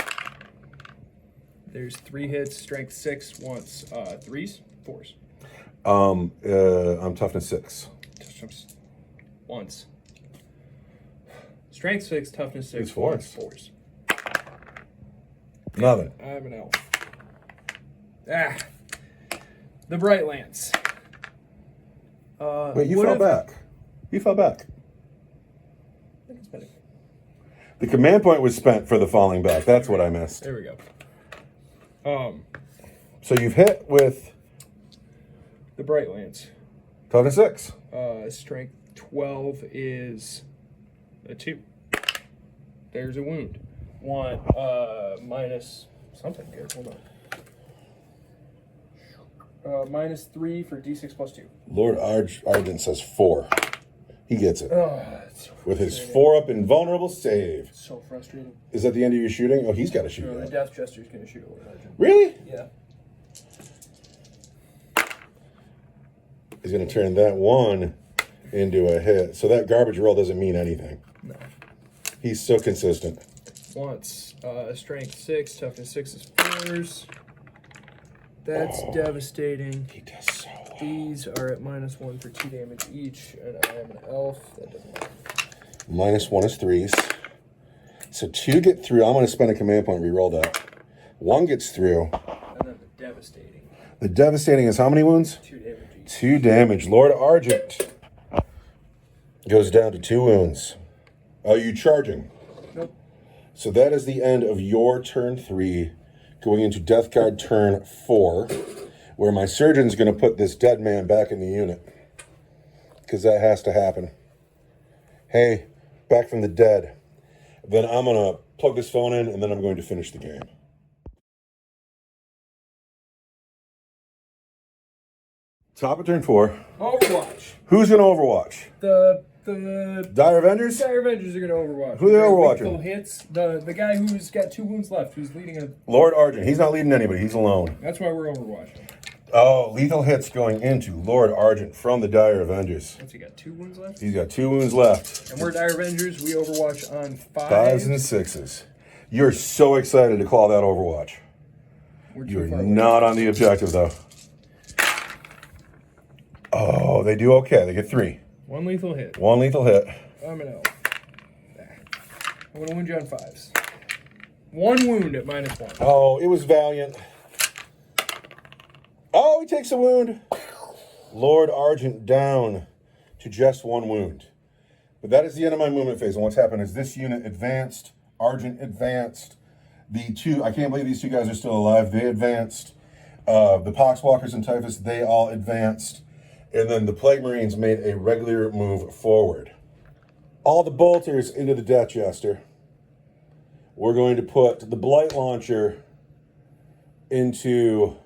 There's 3 hits, strength 6 once, 3s, 4s. I'm toughness 6. Once. Strength 6, toughness 6, It's 4s. 4s. Nothing. I'm an elf. Ah. The Bright Lance. Wait, you fell back. You fell back. I think it's better. The command point was spent for the falling back. That's what I missed. There we go. So you've hit with The Bright Lance. toughness 6. Strength 12 is A 2. There's a wound. Want minus something good. Hold on. Minus 3 for D6 plus 2. Lord Argent says 4. He gets it. Oh, that's so With his 4-up invulnerable save. so frustrating. Is that the end of your shooting? Oh, he's got to shoot. No, the that. Death Jester's going to shoot Lord Argent. Really? Yeah. He's going to turn that 1 into a hit. So that garbage roll doesn't mean anything. No. He's so consistent. Wants strength 6, toughness 6 is 4s. That's devastating. He does so well. These are at minus 1 for 2 damage each, and I am an elf. That doesn't matter. Minus 1 is 3s. So 2 get through. I'm going to spend a command point, re-roll that. 1 gets through. And then the devastating. The devastating is how many wounds? 2 damage each. 2 damage. Lord Argent goes down to 2 wounds. Are you charging? Nope. So that is the end of your turn 3, going into Death Guard turn 4, where my surgeon's going to put this dead man back in the unit. Because that has to happen. Hey, back from the dead. Then I'm going to plug this phone in, and then I'm going to finish the game. Top of turn 4. Overwatch. Who's going to overwatch? The Dire Avengers? Dire Avengers are going to overwatch. Who are they They're overwatching? lethal hits. The guy who's got 2 wounds left, who's leading a... Lord Argent. He's not leading anybody. He's alone. That's why we're overwatching. Oh, lethal hits going into Lord Argent from the Dire Avengers. What's he got? 2 wounds left? He's got 2 wounds left. And we're Dire Avengers. We overwatch on 5s and 6s. You're so excited to call that Overwatch. We're too You're far away. not on the objective, though. Oh, they do okay. They get 3. 1 lethal hit. 1 lethal hit. I'm an elf. I'm going to wound you on 5s. 1 wound at minus 1. Oh, it was valiant. Oh, he takes a wound. Lord Argent down to just 1 wound. But that is the end of my movement phase. And what's happened is this unit advanced. Argent advanced. The 2, I can't believe these 2 guys are still alive. They advanced. The Poxwalkers and Typhus, they all advanced. And then the Plague Marines made a regular move forward. All the bolters into the Death Jester. We're going to put the Blight Launcher into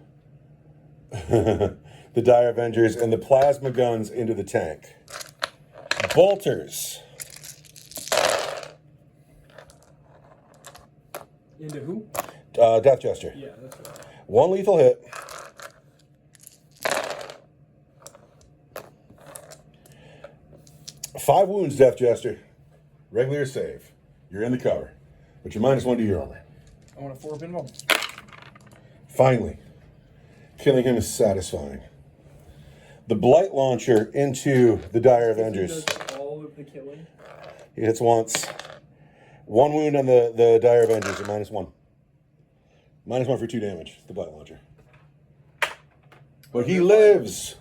the Dire Avengers and the Plasma Guns into the tank. Bolters. Into who? Death Jester. Yeah, that's right. 1 lethal hit. Five wounds, Death Jester. Regular save. You're in the cover. But you're minus 1 to your armor. I want a 4 pinball. Finally. Killing him is satisfying. The Blight Launcher into the Dire Avengers. Does all of the killing. He hits once. 1 wound on the Dire Avengers at minus 1. Minus 1 for 2 damage, the Blight Launcher. But he lives.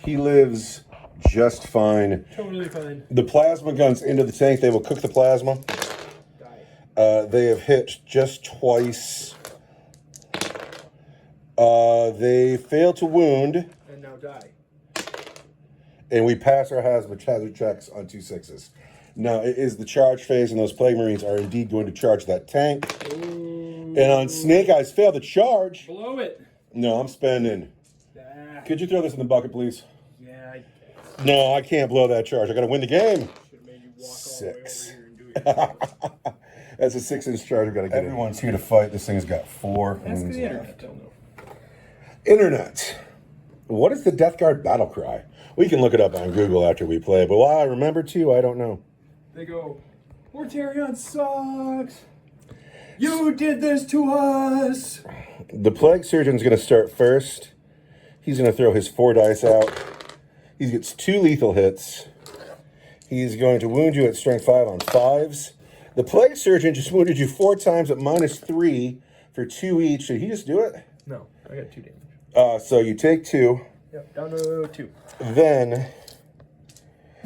He lives just fine. Totally fine. The plasma guns into the tank. They will cook the plasma. Die. They have hit just twice. They fail to wound. And now die. And we pass our hazard checks on 2 6s. Now, it is the charge phase, and those Plague Marines are indeed going to charge that tank. Ooh. And on Snake Eyes, fail the charge. Blow it. No, I'm spending. Ah. Could you throw this in the bucket, please? Yeah, I guess. No, I can't blow that charge. I got to win the game. Should have made you walk all the way over 6. here and do it. That's a 6-inch charge. I've got to get Everyone's here to fight. This thing's got 4 Ask wounds the left. internet. They'll know. Internet. What is the Death Guard battle cry? We can look it up on Google after we play, but will I remember to? I don't know. They go, Mortarion sucks. You did this to us. The Plague Surgeon's going to start first. He's going to throw his 4 dice out. He gets 2 lethal hits. He's going to wound you at strength 5 on 5s. The Plague Surgeon just wounded you 4 times at minus 3 for 2 each. Did he just do it? No, I got 2 damage. So you take 2. Yep, down to 2. Then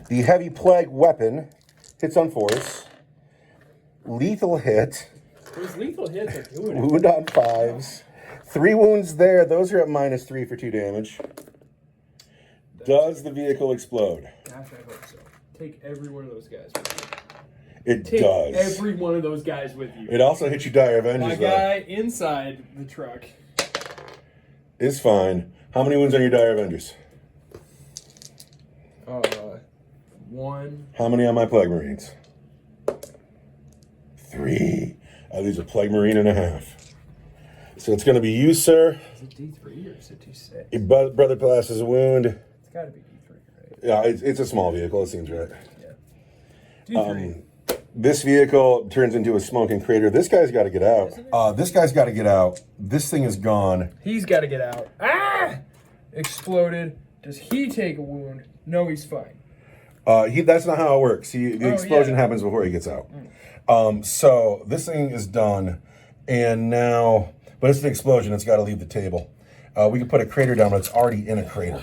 the Heavy Plague Weapon hits on 4s. Lethal hit. Those lethal hits are doing it. Wound on 5s. 3 wounds there. Those are at minus 3 for 2 damage. Does the vehicle explode? Gosh, I hope so. Take every one of those guys. It take does. every one of those guys with you. It also hits you Dire Avengers, My guy inside the truck. Is fine. How many wounds on your Dire Avengers? 1. How many on my Plague Marines? 3. I lose a Plague Marine and a half. So it's going to be you, sir. Is it D3 or is it D6? Your brother passes a wound. It's got to be D3, right? Yeah, it's a small vehicle. It seems right. Yeah. D3. This vehicle turns into a smoking crater. This guy's got to get out. This guy's got to get out. This thing is gone. He's got to get out. Ah! Exploded. Does he take a wound? No, he's fine. That's not how it works. The explosion yeah. happens before he gets out. So this thing is done, and now, but it's an explosion. It's got to leave the table. We can put a crater down, but it's already in a crater.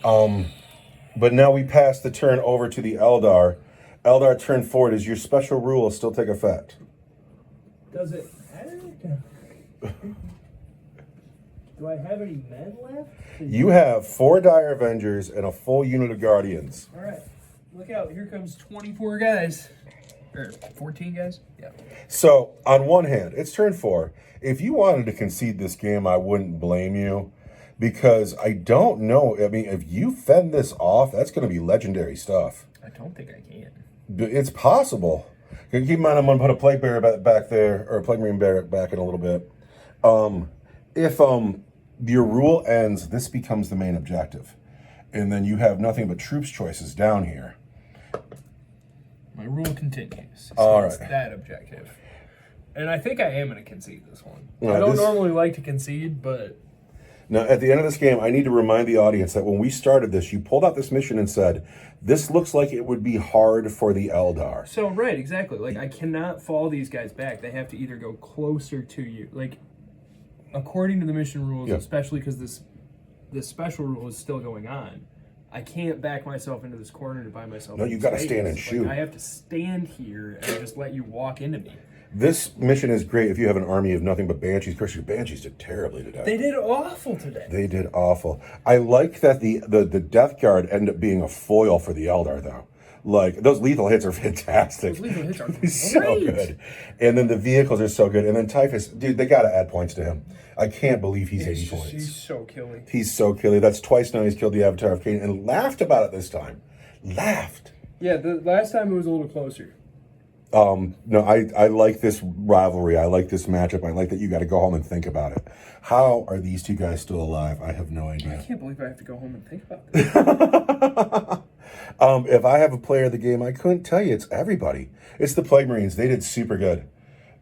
But now we pass the turn over to the Eldar. Eldar turn forward. Is your special rule still take effect? Does it matter? Do I have any men left? You have 4 Dire Avengers and a full unit of Guardians. All right. Look out. Here comes 24 guys. Or 14 guys? Yeah. So, on one hand, it's turn 4. If you wanted to concede this game, I wouldn't blame you. Because I don't know. I mean, if you fend this off, that's going to be legendary stuff. I don't think I can. It's possible. Keep in mind, I'm going to put a Plague Bearer back there, or a Plague Marine Bear back in a little bit. If your rule ends, this becomes the main objective. And then you have nothing but troops choices down here. My rule continues. So All it's right. that objective. And I think I am going to concede this one. No, I don't this- normally like to concede, but Now, at the end of this game, I need to remind the audience that when we started this, you pulled out this mission and said, this looks like it would be hard for the Eldar. so right, exactly. Like I cannot fall these guys back. They have to either go closer to you. Like according to the mission rules, Yeah. especially because this special rule is still going on. I can't back myself into this corner to buy myself. No, in you gotta space. stand and Like, shoot. I have to stand here and just let you walk into me. This mission is great if you have an army of nothing but Banshees. Of course, your Banshees did terribly today. They did awful today. They did awful. I like that the Death Guard ended up being a foil for the Eldar, though. Like, those lethal hits are fantastic. Those lethal hits are so great. good. And then the vehicles are so good. And then Typhus, dude, they got to add points to him. I can't believe he's 80 points. He's so killing. He's so killy. That's twice now he's killed the Avatar of Cain and laughed about it this time. Laughed. Yeah, the last time it was a little closer. No, I like this rivalry. I like this matchup. I like that you got to go home and think about it. How are these two guys still alive? I have no I idea. can't believe I have to go home and think about this. If I have a player of the game, I couldn't tell you. It's everybody. It's the Plague Marines. They did super good.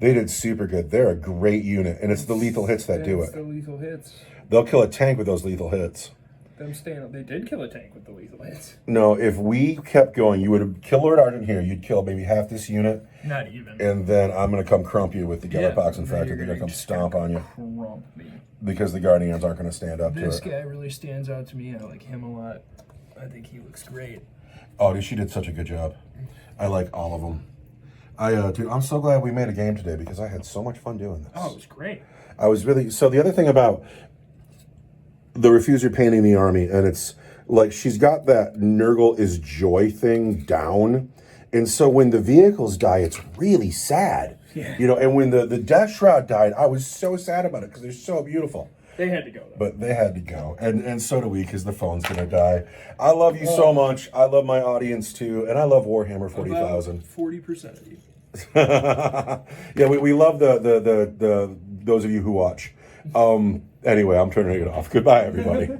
They're a great unit, and it's the lethal hits that do It's it. the lethal hits. They'll kill a tank with those lethal hits. They did kill a tank with the lethal hits. No, if we kept going, you would have killed Lord Argent here. You'd kill maybe half this unit, Not even. and then I'm going to come crump you with the Yeah, Gellerpox Infector. you're They're going to come just stomp on you Crump me. because the Guardians aren't going to stand up to This it. guy really stands out to me. I like him a lot. I think he looks great. Oh, dude, she did such a good job. I like all of them. Dude, I'm so glad we made a game today because I had so much fun doing this. Oh, it was great. I was really, so the other thing about the Refuser painting the army, and it's like she's got that Nurgle is joy thing down. And so when the vehicles die, it's really sad. Yeah. You know, and when the Death Shroud died, I was so sad about it because they're so beautiful. They had to go, though. But they had to go. And so do we because the phone's going to die. I love you so much. I love my audience too. And I love Warhammer 40,000. 40% of you. Yeah, we love the those of you who watch. Anyway, I'm turning it off. Goodbye, everybody.